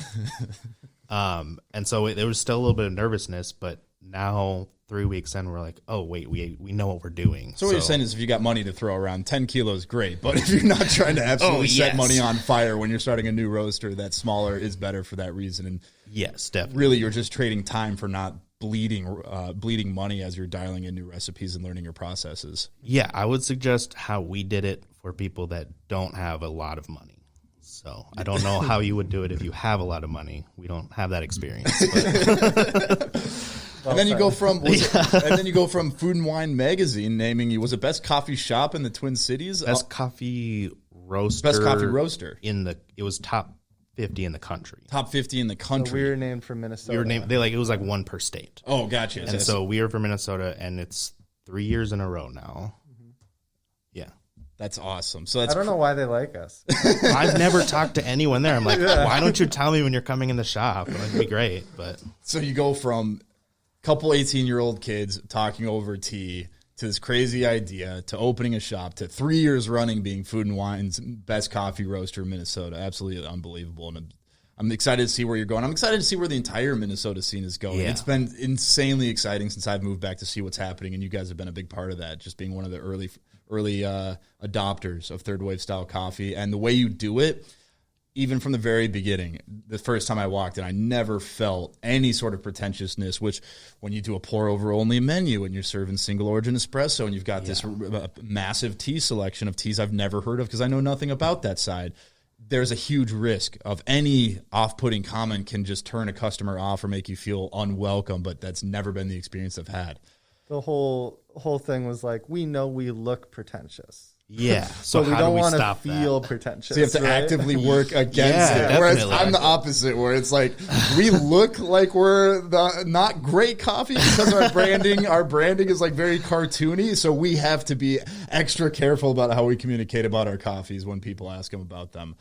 And so there was still a little bit of nervousness, but now 3 weeks in, we're like, oh, wait, we know what we're doing. So what you're saying is if you got money to throw around, 10 kilos, great. But if you're not trying to absolutely set money on fire when you're starting a new roaster, that smaller is better for that reason. And yes, definitely. Really, you're just trading time for not bleeding money as you're dialing in new recipes and learning your processes. Yeah, I would suggest how we did it for people that don't have a lot of money. So I don't know how you would do it if you have a lot of money. We don't have that experience. And then you go from Food and Wine magazine naming you, was it best coffee shop in the Twin Cities? Best coffee roaster. Best coffee roaster. It was top 50 in the country. Top 50 in the country. So we were named for Minnesota. We were named, it was like one per state. Oh, gotcha. And so we are from Minnesota, and it's 3 years in a row now. Mm-hmm. Yeah. That's awesome. So I don't know why they like us. I've never talked to anyone there. I'm like, why don't you tell me when you're coming in the shop? That'd be great. But so you go from a couple 18-year-old kids talking over tea to this crazy idea to opening a shop to 3 years running being Food and Wine's best coffee roaster in Minnesota. Absolutely unbelievable. And I'm excited to see where you're going. I'm excited to see where the entire Minnesota scene is going. Yeah. It's been insanely exciting since I've moved back to see what's happening, and you guys have been a big part of that, just being one of the early adopters of third wave style coffee. And the way you do it, even from the very beginning, the first time I walked in, I never felt any sort of pretentiousness, which when you do a pour over only menu and you're serving single origin espresso and you've got this massive tea selection of teas I've never heard of because I know nothing about that side, there's a huge risk of any off-putting comment can just turn a customer off or make you feel unwelcome, but that's never been the experience I've had. The whole thing was like, we know we look pretentious. Yeah. So we don't want to feel pretentious. So you have to actively work against it. Whereas I'm the opposite, where it's like, we look like we're the not great coffee because our branding is like very cartoony. So we have to be extra careful about how we communicate about our coffees when people ask them about them.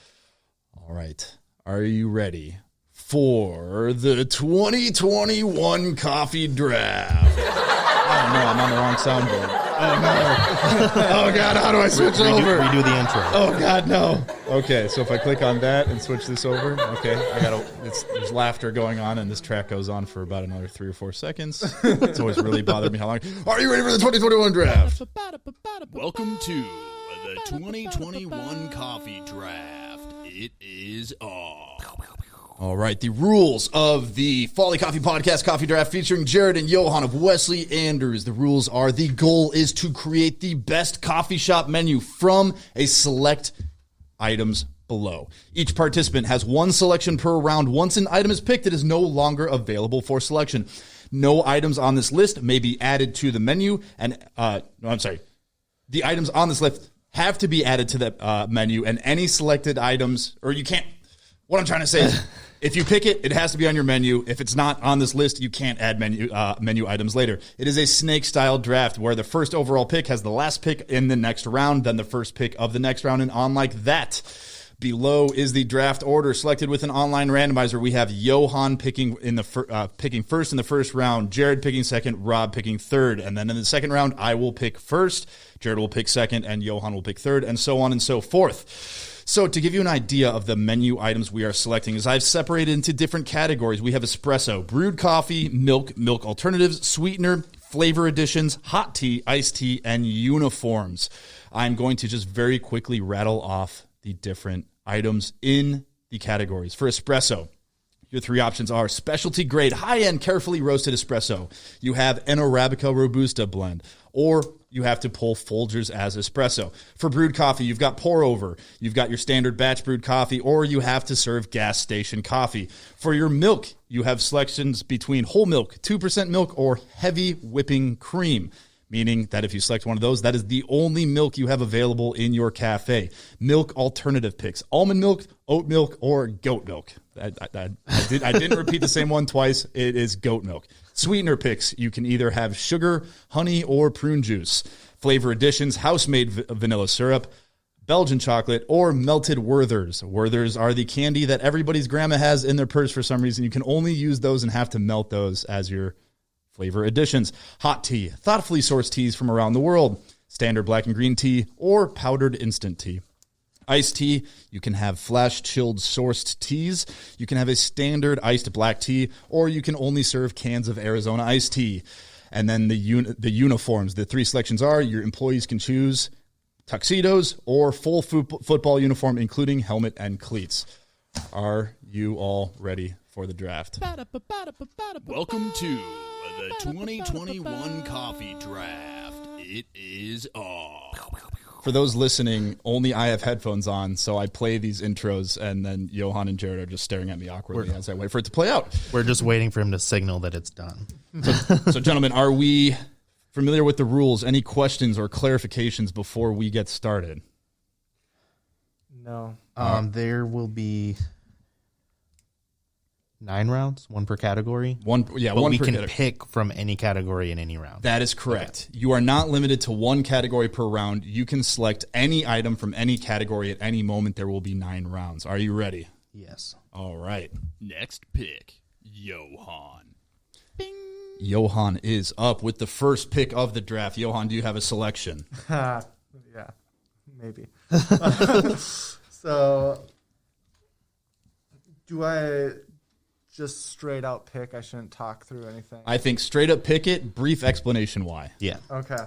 All right. Are you ready for the 2021 coffee draft? Oh no, I'm on the wrong soundboard. Oh no. Oh God, how do I switch over? Redo the intro. Oh God, no. Okay, so if I click on that and switch this over, okay, there's laughter going on, and this track goes on for about another 3 or 4 seconds. It's always really bothered me how long. Are you ready for the 2021 draft? Welcome to the 2021 coffee draft. It is on. All right, the rules of the Folly Coffee Podcast Coffee Draft featuring Jared and Johan of Wesley Andrews. The rules are the goal is to create the best coffee shop menu from a select items below. Each participant has one selection per round. Once an item is picked, it is no longer available for selection. No items on this list may be added to the menu, and the items on this list have to be added to the menu, and any selected items, or you can't. What I'm trying to say is, if you pick it, it has to be on your menu. If it's not on this list, you can't add menu items later. It is a snake-style draft where the first overall pick has the last pick in the next round, then the first pick of the next round, and on like that. Below is the draft order selected with an online randomizer. We have Johan picking picking first in the first round, Jared picking second, Rob picking third, and then in the second round, I will pick first, Jared will pick second, and Johan will pick third, and so on and so forth. So to give you an idea of the menu items we are selecting, is I've separated into different categories. We have espresso, brewed coffee, milk alternatives, sweetener, flavor additions, hot tea, iced tea, and uniforms. I'm going to just very quickly rattle off the different items in the categories. For espresso, your three options are specialty grade, high-end, carefully roasted espresso. You have an Arabica Robusta blend, or you have to pull Folgers as espresso. For brewed coffee, you've got pour over, you've got your standard batch brewed coffee, or you have to serve gas station coffee. For your milk, you have selections between whole milk, 2% milk, or heavy whipping cream, meaning that if you select one of those, that is the only milk you have available in your cafe. Milk alternative picks, almond milk, oat milk, or goat milk. I didn't repeat the same one twice. It is goat milk. Sweetener picks, you can either have sugar, honey, or prune juice. Flavor additions, house-made vanilla syrup, Belgian chocolate, or melted Werthers. Werthers are the candy that everybody's grandma has in their purse for some reason. You can only use those and have to melt those as your flavor additions. Hot tea, thoughtfully sourced teas from around the world. Standard black and green tea, or powdered instant tea. Iced tea, you can have flash chilled sourced teas. You can have a standard iced black tea, or you can only serve cans of Arizona iced tea. And then the uniforms, the three selections are your employees can choose tuxedos or full football uniform, including helmet and cleats. Are you all ready for the draft? Welcome to the 2021 Coffee Draft. It is on. For those listening, only I have headphones on, so I play these intros, and then Johan and Jared are just staring at me awkwardly as I wait for it to play out. We're just waiting for him to signal that it's done. So gentlemen, are we familiar with the rules? Any questions or clarifications before we get started? No. There will be 9 rounds, one per category. One But one we per can category. pick from any category in any round. That is correct. Okay. You are not limited to one category per round. You can select any item from any category at any moment. There will be 9 rounds. Are you ready? Yes. All right. Next pick, Johan. Bing. Johan is up with the first pick of the draft. Johan, do you have a selection? Yeah, maybe. So, do I just straight out pick? I shouldn't talk through anything. I think straight up pick it, brief explanation why. Yeah. Okay.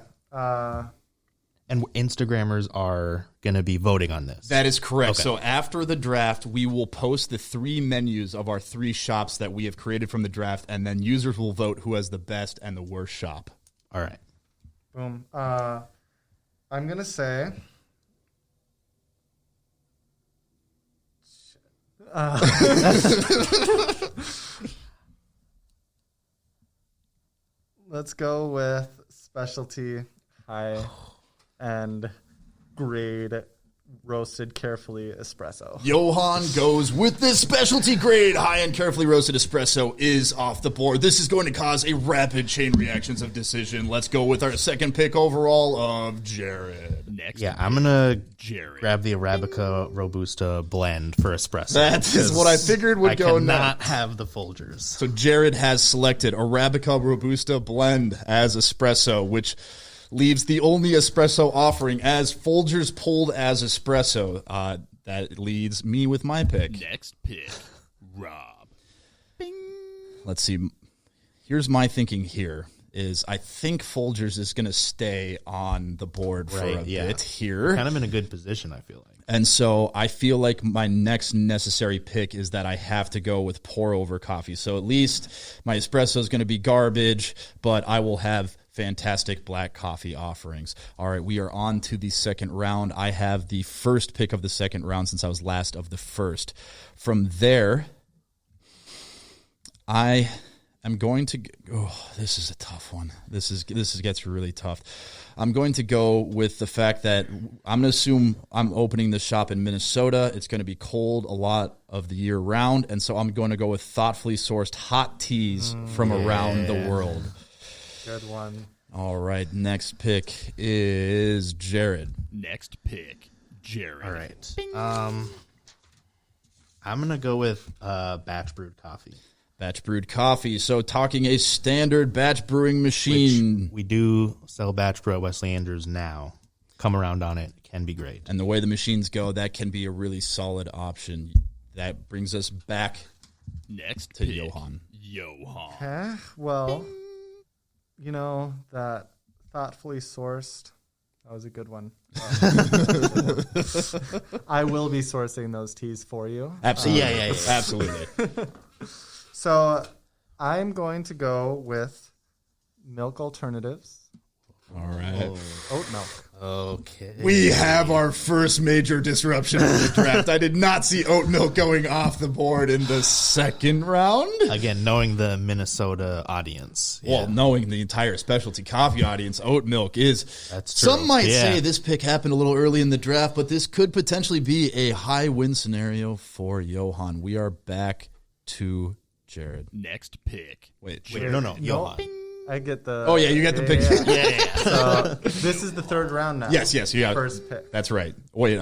And Instagrammers are going to be voting on this. That is correct. Okay. So after the draft, we will post the 3 menus of our 3 shops that we have created from the draft, and then users will vote who has the best and the worst shop. All right. Boom. I'm going to say... let's go with specialty high and grade roasted carefully espresso. Johan goes with this specialty grade high and carefully roasted espresso is off the board. This is going to cause a rapid chain reactions of decision. Let's go with our second pick overall of Jared. Next, Yeah, I'm going to Jared. grab the Arabica Robusta blend for espresso. That is what I figured would go I cannot next. have the Folgers. So Jared has selected Arabica Robusta blend as espresso, which leaves the only espresso offering as Folgers pulled as espresso. That leads me with my pick. Next pick, Rob. Bing. Let's see. Here's my thinking here is I think Folgers is going to stay on the board for a bit here. Kind of in a good position, I feel like. And so I feel like my next necessary pick is that I have to go with pour over coffee. So at least my espresso is going to be garbage, but I will have fantastic black coffee offerings. All right, we are on to the second round. I have the first pick of the second round since I was last of the first. From there, I am going to this is a tough one. This gets really tough. I'm going to go with the fact that I'm going to assume I'm opening the shop in Minnesota. It's going to be cold a lot of the year round, and so I'm going to go with thoughtfully sourced hot teas from around the world. Good one. All right, next pick is Jared. Next pick, Jared. All right. I'm going to go with batch brewed coffee. Batch brewed coffee. So talking a standard batch brewing machine. Which we do sell batch brew at Wesley Andrews now. Come around on it. Can be great. And the way the machines go, that can be a really solid option. That brings us back Next to pick, Johan. Johan. Okay. Well, you know, that thoughtfully sourced, that was a good one. I will be sourcing those teas for you. Absolutely. Yeah. Absolutely. So I'm going to go with milk alternatives. All right. Oat milk. Okay. We have our first major disruption of the draft. I did not see oat milk going off the board in the second round. Again, knowing the Minnesota audience. Well, knowing the entire specialty coffee audience, oat milk is. That's true. Some might Yeah. say this pick happened a little early in the draft, but this could potentially be a high win scenario for Johan. We are back to Jared. Next pick. Wait, No, Johan. I get the. Oh, yeah, you got the pick. Yeah. So this is the third round now. Yes, you got First pick. That's right. Wait,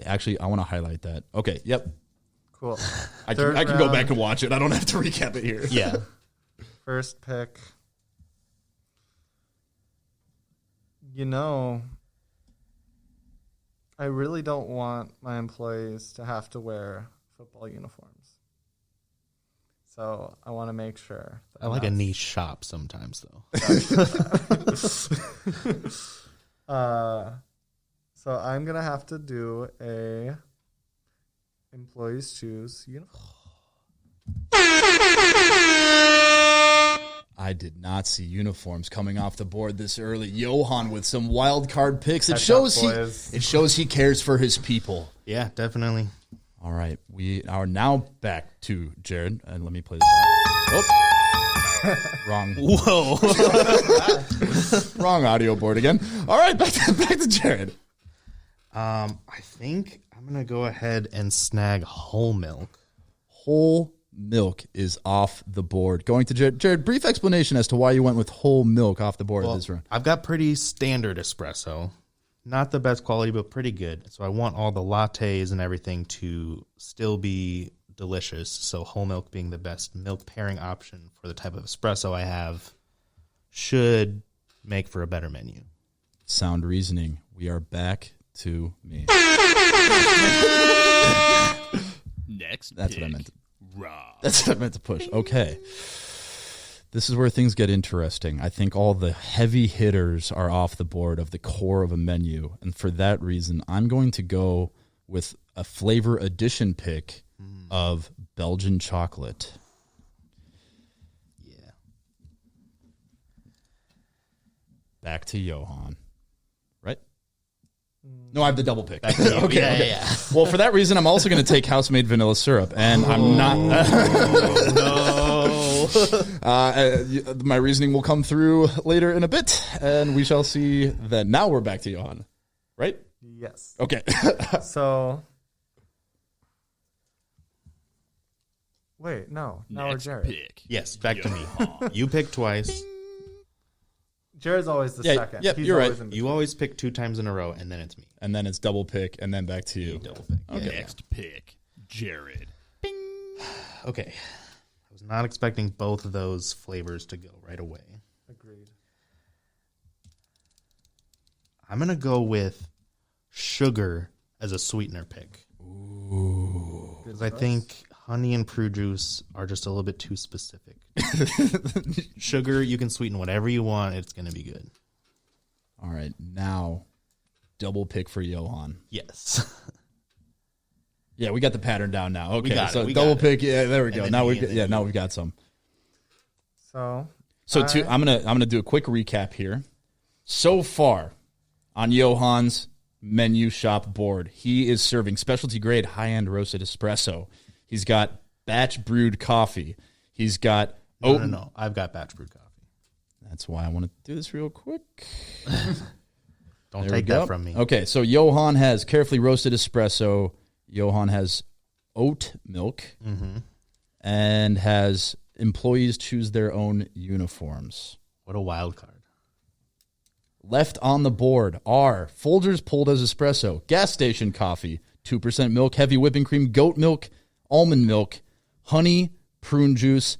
actually, I want to highlight that. Okay, yep. Cool. I Third can go round. back and watch it. I don't have to recap it here. Yeah. First pick. You know, I really don't want my employees to have to wear football uniforms. So I want to make sure. I like a niche shop sometimes, though. So I'm going to have to do a employees choose uniform. I did not see uniforms coming off the board this early. Johan with some wild card picks. It That's shows up, boys. it shows he cares for his people. Yeah, definitely. All right, we are now back to Jared, and let me play this out. Oh, wrong. Whoa. Wrong audio board again. All right, back to Jared. I think I'm going to go ahead and snag whole milk. Whole milk is off the board. Going to Jared. Jared, brief explanation as to why you went with whole milk off the board this round. I've got pretty standard espresso. Not the best quality, but pretty good. So I want all the lattes and everything to still be delicious. So whole milk being the best milk pairing option for the type of espresso I have should make for a better menu. Sound reasoning. We are back to me. Next That's pick, what I meant. Rob. That's what I meant to push. Okay. This is where things get interesting. I think all the heavy hitters are off the board of the core of a menu. And for that reason, I'm going to go with a flavor addition pick of Belgian chocolate. Yeah. Back to Johan. Right? No, I have the double pick. Okay. Yeah. Well, for that reason, I'm also going to take house-made vanilla syrup. And I'm not... my reasoning will come through later in a bit, and we shall see that now we're back to Johan. Right? Yes. Okay. So. Wait, no. Now we're Next Jared. pick. Yes, back to me. Johan. You pick twice. Jared's always the Yeah, second. yep, He's you're always right. in You always pick 2 times in a row, and then it's me. And then it's double pick, and then back to you. Double pick. Okay. Next pick, Jared. Okay. I was not expecting both of those flavors to go right away. Agreed. I'm going to go with sugar as a sweetener pick. Ooh. Because I think honey and prune juice are just a little bit too specific. Sugar, you can sweeten whatever you want. It's going to be good. All right. Now, double pick for Johan. Yes. Yeah, we got the pattern down now. Okay, got it, so we double got it. pick. Yeah, there we And go. then Now me, we and then yeah, you. now we've got some. So So I'm gonna do a quick recap here. So far on Johan's menu shop board, he is serving specialty grade high-end roasted espresso. He's got batch brewed coffee. He's got No. I've got batch brewed coffee. That's why I want to do this real quick. Don't take that from me. Okay, so Johan has carefully roasted espresso. Johan has oat milk and has employees choose their own uniforms. What a wild card. Left on the board are Folgers pulled as espresso, gas station coffee, 2% milk, heavy whipping cream, goat milk, almond milk, honey, prune juice,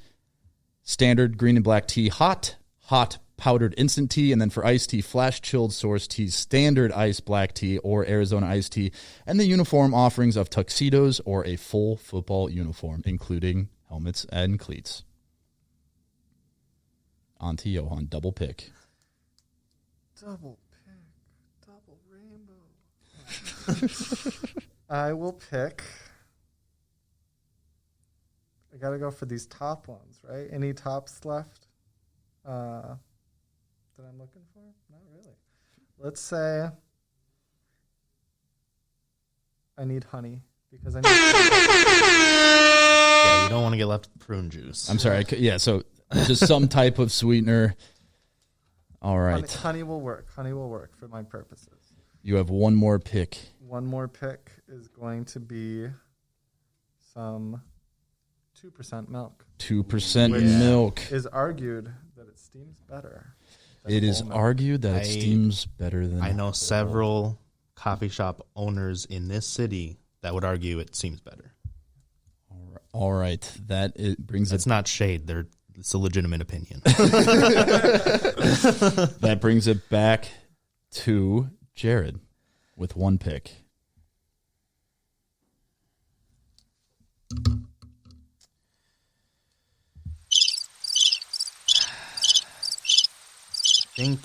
standard green and black tea, hot powdered instant tea, and then for iced tea, flash chilled source tea, standard iced black tea, or Arizona iced tea, and the uniform offerings of tuxedos or a full football uniform, including helmets and cleats. On to Johan, double pick. Double pick, double rainbow. I will pick. I gotta go for these top ones, right? Any tops left that I'm looking for? Not really. Let's say I need honey because I need. Yeah, you don't want to get left with prune juice. I'm sorry. So just some type of sweetener. All right. Honey will work. Honey will work for my purposes. You have one more pick. One more pick is going to be some 2% milk. 2% milk. Is argued that it steams better. It is argued that it steams better than. I know several coffee shop owners in this city that would argue it seems better. All right. That's not shade. It's a legitimate opinion. That brings it back to Jared with one pick. I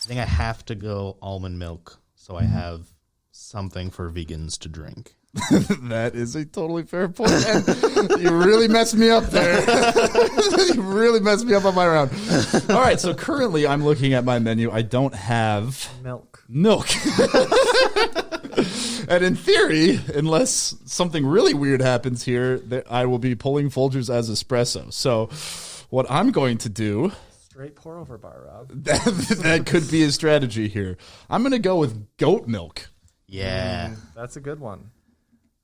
think I have to go almond milk so I have something for vegans to drink. That is a totally fair point. You really messed me up there. You really messed me up on my round. All right, so currently I'm looking at my menu. I don't have milk. And in theory, unless something really weird happens here, I will be pulling Folgers as espresso. So what I'm going to do... Straight pour over bar, Rob. That could be a strategy here. I'm going to go with goat milk. Yeah. That's a good one.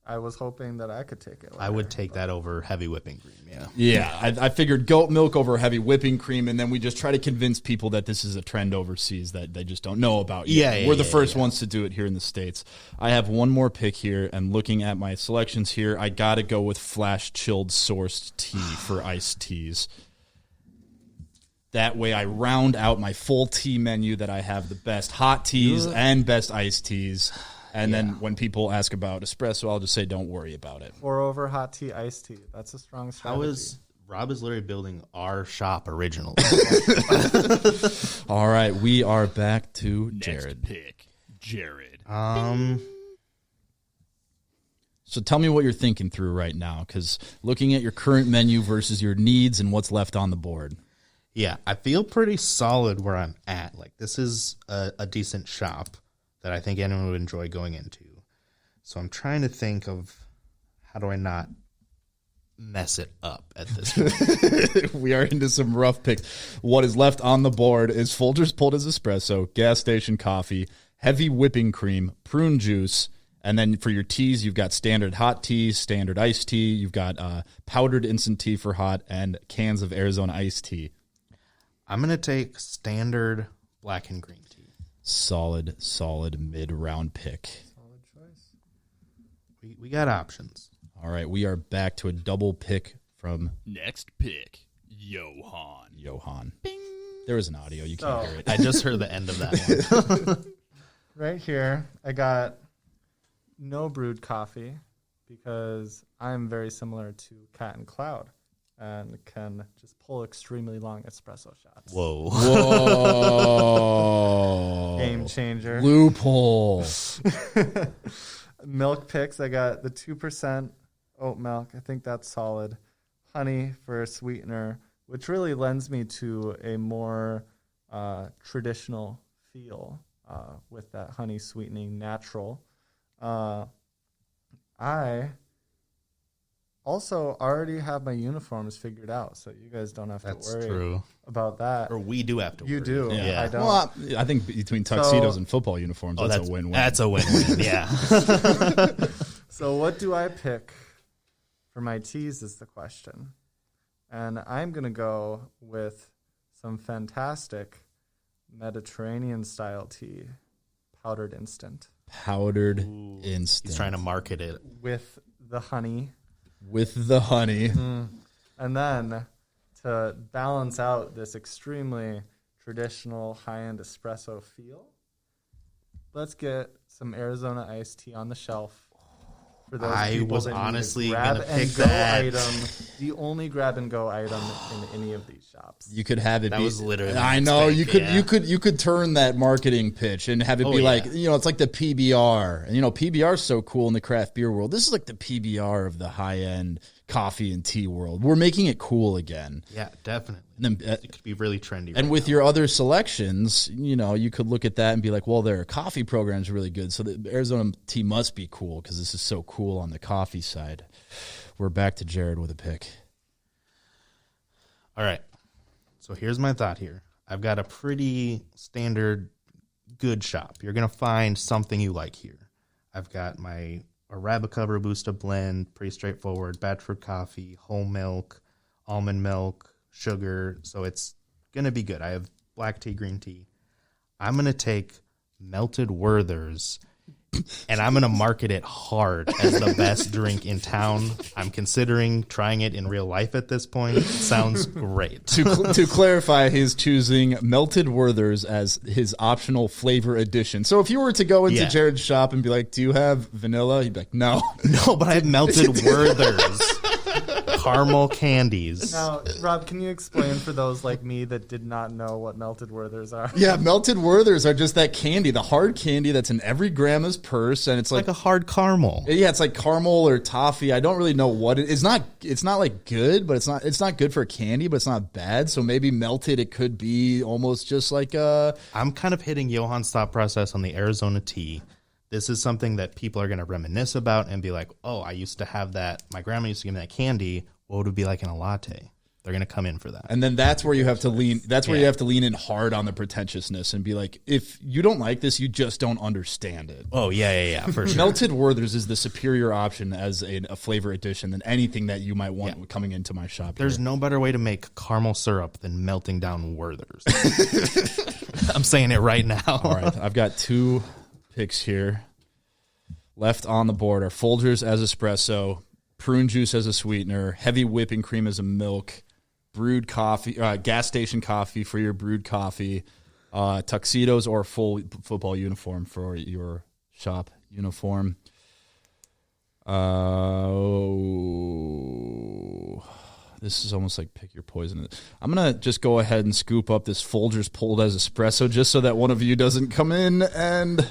I was hoping that I could take it. I would take that over heavy whipping cream, yeah. Yeah, I figured goat milk over heavy whipping cream, and then we just try to convince people that this is a trend overseas that they just don't know about yet. Yeah, We're the first ones to do it here in the States. I have one more pick here, and looking at my selections here, I got to go with flash chilled sourced tea for iced teas. That way I round out my full tea menu that I have the best hot teas and best iced teas. And then when people ask about espresso, I'll just say, don't worry about it. Pour over hot tea, iced tea. That's a strong strategy. Rob is literally building our shop originally. All right, we are back to Jared. Next pick, Jared. So tell me what you're thinking through right now, because looking at your current menu versus your needs and what's left on the board. Yeah, I feel pretty solid where I'm at. Like, this is a decent shop that I think anyone would enjoy going into. So I'm trying to think of how do I not mess it up at this point. We are into some rough picks. What is left on the board is Folgers pulled as espresso, gas station coffee, heavy whipping cream, prune juice, and then for your teas, you've got standard hot tea, standard iced tea, you've got powdered instant tea for hot, and cans of Arizona iced tea. I'm going to take standard black and green tea. Solid mid-round pick. Solid choice. We got options. All right, we are back to a double pick from Next pick, Johan. Bing. There is an audio. You can't hear it. I just heard the end of that one. Right here, I got no brewed coffee because I'm very similar to Cat and Cloud and can just pull extremely long espresso shots. Whoa. Game changer. Loophole. Milk picks, I got the 2% oat milk. I think that's solid. Honey for a sweetener. which really lends me to a more traditional feel with that honey sweetening natural. I also already have my uniforms figured out, so you guys don't have to worry about that. Or we do have to worry. You do. Yeah. I don't. Well, I think between tuxedos and football uniforms, that's a win-win. That's a win-win, yeah. So what do I pick for my teas is the question. And I'm going to go with some fantastic Mediterranean-style tea, powdered instant. Powdered instant. He's trying to market it. With the honey. With the honey. And then to balance out this extremely traditional high-end espresso feel, let's get some Arizona iced tea on the shelf. For those I people was that need a honestly gonna pick grab-and-go that. item, the only grab-and-go item in any of these shops. You could have it. That was literally. I my know mistake, you could turn that marketing pitch and have it be like, it's like the PBR. And PBR is so cool in the craft beer world. This is like the PBR of the high end coffee and tea world. We're making it cool again. Yeah, definitely. And then, it could be really trendy. and with your other selections, you could look at that and be like, well, their coffee program's really good, so the Arizona tea must be cool because this is so cool on the coffee side. We're back to Jared with a pick. All right. So here's my thought here. I've got a pretty standard good shop. You're going to find something you like here. I've got my Arabica Robusta blend, pretty straightforward, Bedford coffee, whole milk, almond milk, sugar. So it's going to be good. I have black tea, green tea. I'm going to take Melted Werther's and I'm going to market it hard as the best drink in town. I'm considering trying it in real life at this point. It sounds great. To clarify, he's choosing Melted Werther's as his optional flavor addition. So if you were to go into Jared's shop and be like, do you have vanilla? He'd be like, no. No, but I have Melted Werther's. Caramel candies. Now, Rob, can you explain for those like me that did not know what Melted Werther's are? Yeah, Melted Werther's are just that candy, the hard candy that's in every grandma's purse, and it's like a hard caramel. Yeah, it's like caramel or toffee. I don't really know what it is. It's not like good, but it's not good for candy, but it's not bad. So maybe melted, it could be almost just like a. I'm kind of hitting Johan's thought process on the Arizona tea. This is something that people are going to reminisce about and be like, oh, I used to have that. My grandma used to give me that candy. What would it be like in a latte? They're going to come in for that. And then that's where you have to lean. That's where you have to lean in hard on the pretentiousness and be like, if you don't like this, you just don't understand it. Oh, yeah, for sure. Melted Werther's is the superior option as a flavor addition than anything that you might want coming into my shop. There's no better way to make caramel syrup than melting down Werther's. I'm saying it right now. All right, I've got two picks here. Left on the board are Folgers as espresso, prune juice as a sweetener, heavy whipping cream as a milk, brewed coffee, gas station coffee for your brewed coffee, tuxedos or full football uniform for your shop uniform. This is almost like pick your poison. I'm going to just go ahead and scoop up this Folgers pulled as espresso just so that one of you doesn't come in and...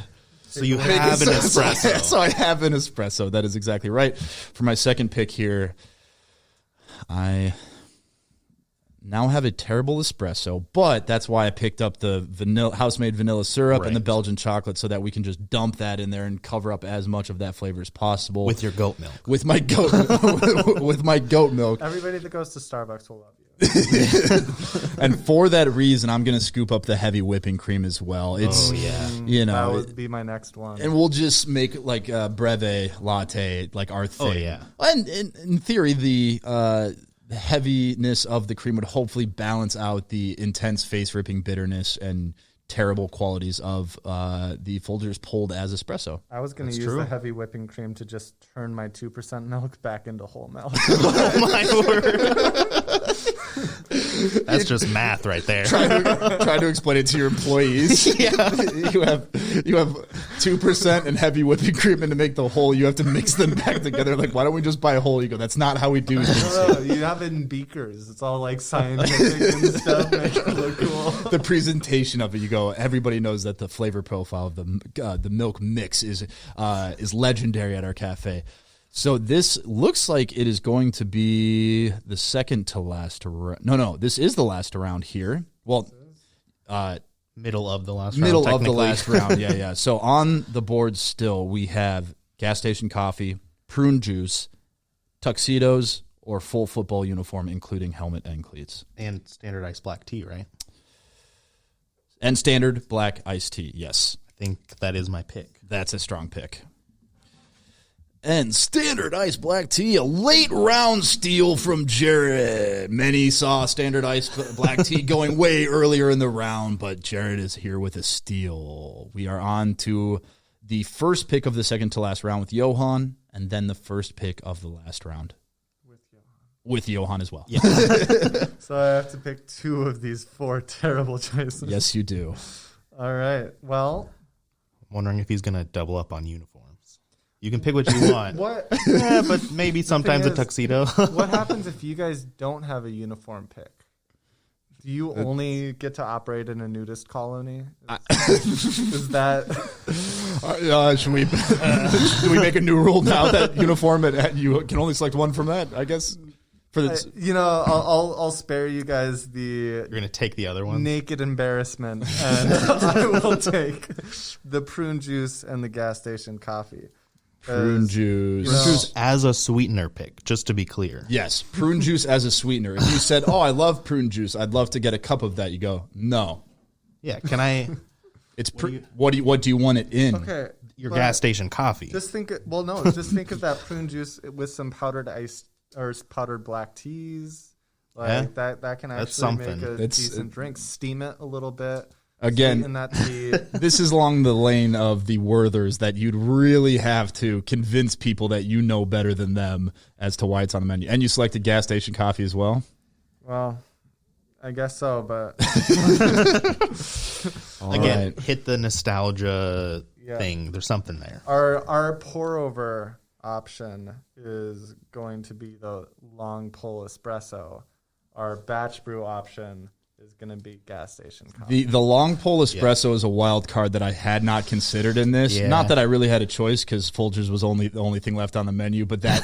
So you have an espresso. So I have an espresso. That is exactly right. For my second pick here, I now have a terrible espresso, but that's why I picked up the vanilla, house-made vanilla syrup and the Belgian chocolate so that we can just dump that in there and cover up as much of that flavor as possible. With your goat milk. With my goat with my goat milk. Everybody that goes to Starbucks will love you. And for that reason, I'm going to scoop up the heavy whipping cream as well. It's, that would be my next one. And we'll just make like a breve latte, like our thing. Oh, yeah. And in theory, the heaviness of the cream would hopefully balance out the intense face-ripping bitterness and terrible qualities of the Folgers pulled as espresso. I was going to use the heavy whipping cream to just turn my 2% milk back into whole milk. Oh, my word. That's just math right there. Try to explain it to your employees. You have 2% and heavy whipping cream, and to make the whole, you have to mix them back together. Like, why don't we just buy whole? You go, that's not how we do things. You have it in beakers. It's all like scientific and stuff. Make it look cool. The presentation of it, you go, everybody knows that the flavor profile of the milk mix is legendary at our cafe. So this looks like it is going to be the second to last round. No, this is the last round here. Well, Middle of the last round. middle of the last round. Yeah. So on the board still, we have gas station coffee, prune juice, tuxedos, or full football uniform, including helmet and cleats. And standardized black tea, right? And standard black iced tea, yes. I think that is my pick. That's a strong pick. And standard iced black tea, a late round steal from Jared. Many saw standard iced black tea going way earlier in the round, but Jared is here with a steal. We are on to the first pick of the second to last round with Johan, and then the first pick of the last round. With Johan as well. Yeah. So I have to pick 2 of these 4 terrible choices. Yes, you do. All right. Well, I'm wondering if he's going to double up on uniforms. You can pick what you want. what Yeah, but maybe sometimes a is- tuxedo. what happens if you guys don't have a uniform pick? Do you only get to operate in a nudist colony? Is that Should we make a new rule now that uniform and you can only select one from that? I guess for the I'll spare you guys the You're going to take the other one? naked embarrassment, and I will take the prune juice and the gas station coffee. prune juice. No. Juice as a sweetener pick, just to be clear. Yes, prune juice as a sweetener. If you said, "Oh, I love prune juice. I'd love to get a cup of that," you go, "No, Yeah, can I... it's what do you want it in?" Okay, Your but gas station coffee. Just think. Just think of that prune juice with some powdered ice or powdered black teas. Like that can actually something. make a decent drink. Steam it a little bit. Again, in that tea. This is along the lane of the Werthers that you'd really have to convince people that you know better than them as to why it's on the menu. And you selected gas station coffee as well? Well, I guess so, but Again, hit the nostalgia thing. There's something there. our pour over option is going to be the long pull espresso. Our batch brew option is going to be gas station coffee. The long pole espresso is a wild card that I had not considered in this. Yeah. Not that I really had a choice because Folgers was the only thing left on the menu, but that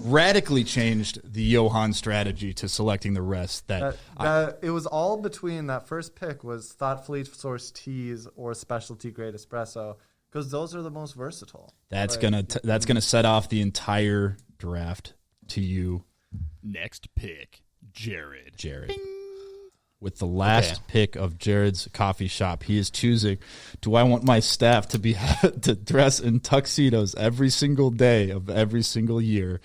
radically changed the Johan strategy to selecting the rest. That it was all between that first pick was thoughtfully sourced teas or specialty grade espresso because those are the most versatile. That's gonna set off the entire draft to you, Next pick, Jared. With the last pick of Jared's coffee shop, he is choosing: do I want my staff to to dress in tuxedos every single day of every single year,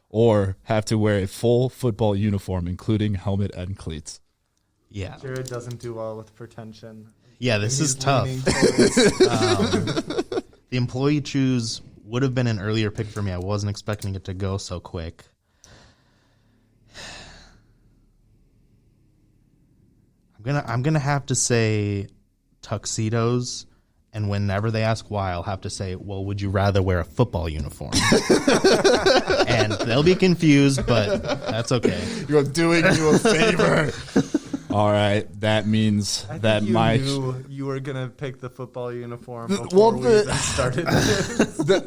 or have to wear a full football uniform, including helmet and cleats? Yeah. Jared doesn't do well with pretension. Yeah, this is He's tough. leaning towards- The employee choose would have been an earlier pick for me. I wasn't expecting it to go so quick. I'm gonna have to say tuxedos, and whenever they ask why, I'll have to say, well, would you rather wear a football uniform? And they'll be confused, but that's okay. You're doing you a favor. All right, that means I that think you my knew you were gonna pick the football uniform before well, we even started.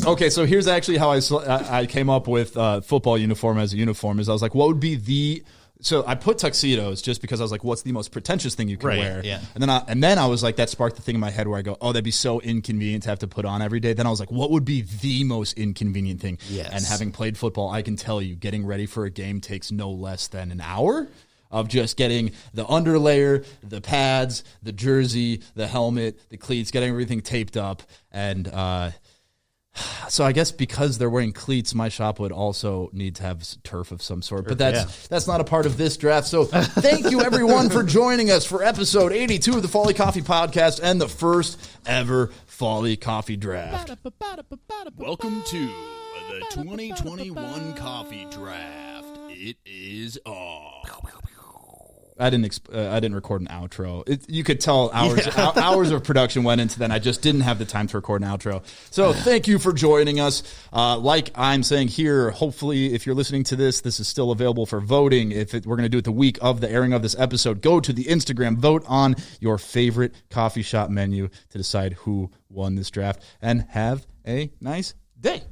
okay, so here's actually how I came up with football uniform as a uniform. Is I was like, what would be the So I put tuxedos just because I was like, what's the most pretentious thing you can Right, wear? yeah. And then I was like, that sparked the thing in my head where I go, oh, that'd be so inconvenient to have to put on every day. Then I was like, what would be the most inconvenient thing? Yes. And having played football, I can tell you, getting ready for a game takes no less than an hour of just getting the underlayer, the pads, the jersey, the helmet, the cleats, getting everything taped up. And so I guess because they're wearing cleats, my shop would also need to have turf of some sort. But that's not a part of this draft. So thank you, everyone, for joining us for episode 82 of the Folly Coffee Podcast and the first ever Folly Coffee Draft. Welcome to the 2021 Coffee Draft. It is on. I didn't record an outro. You could tell hours of production went into that. I just didn't have the time to record an outro. So thank you for joining us. Like I'm saying here, hopefully if you're listening to this, this is still available for voting. We're going to do it the week of the airing of this episode. Go to the Instagram, vote on your favorite coffee shop menu to decide who won this draft, and have a nice day.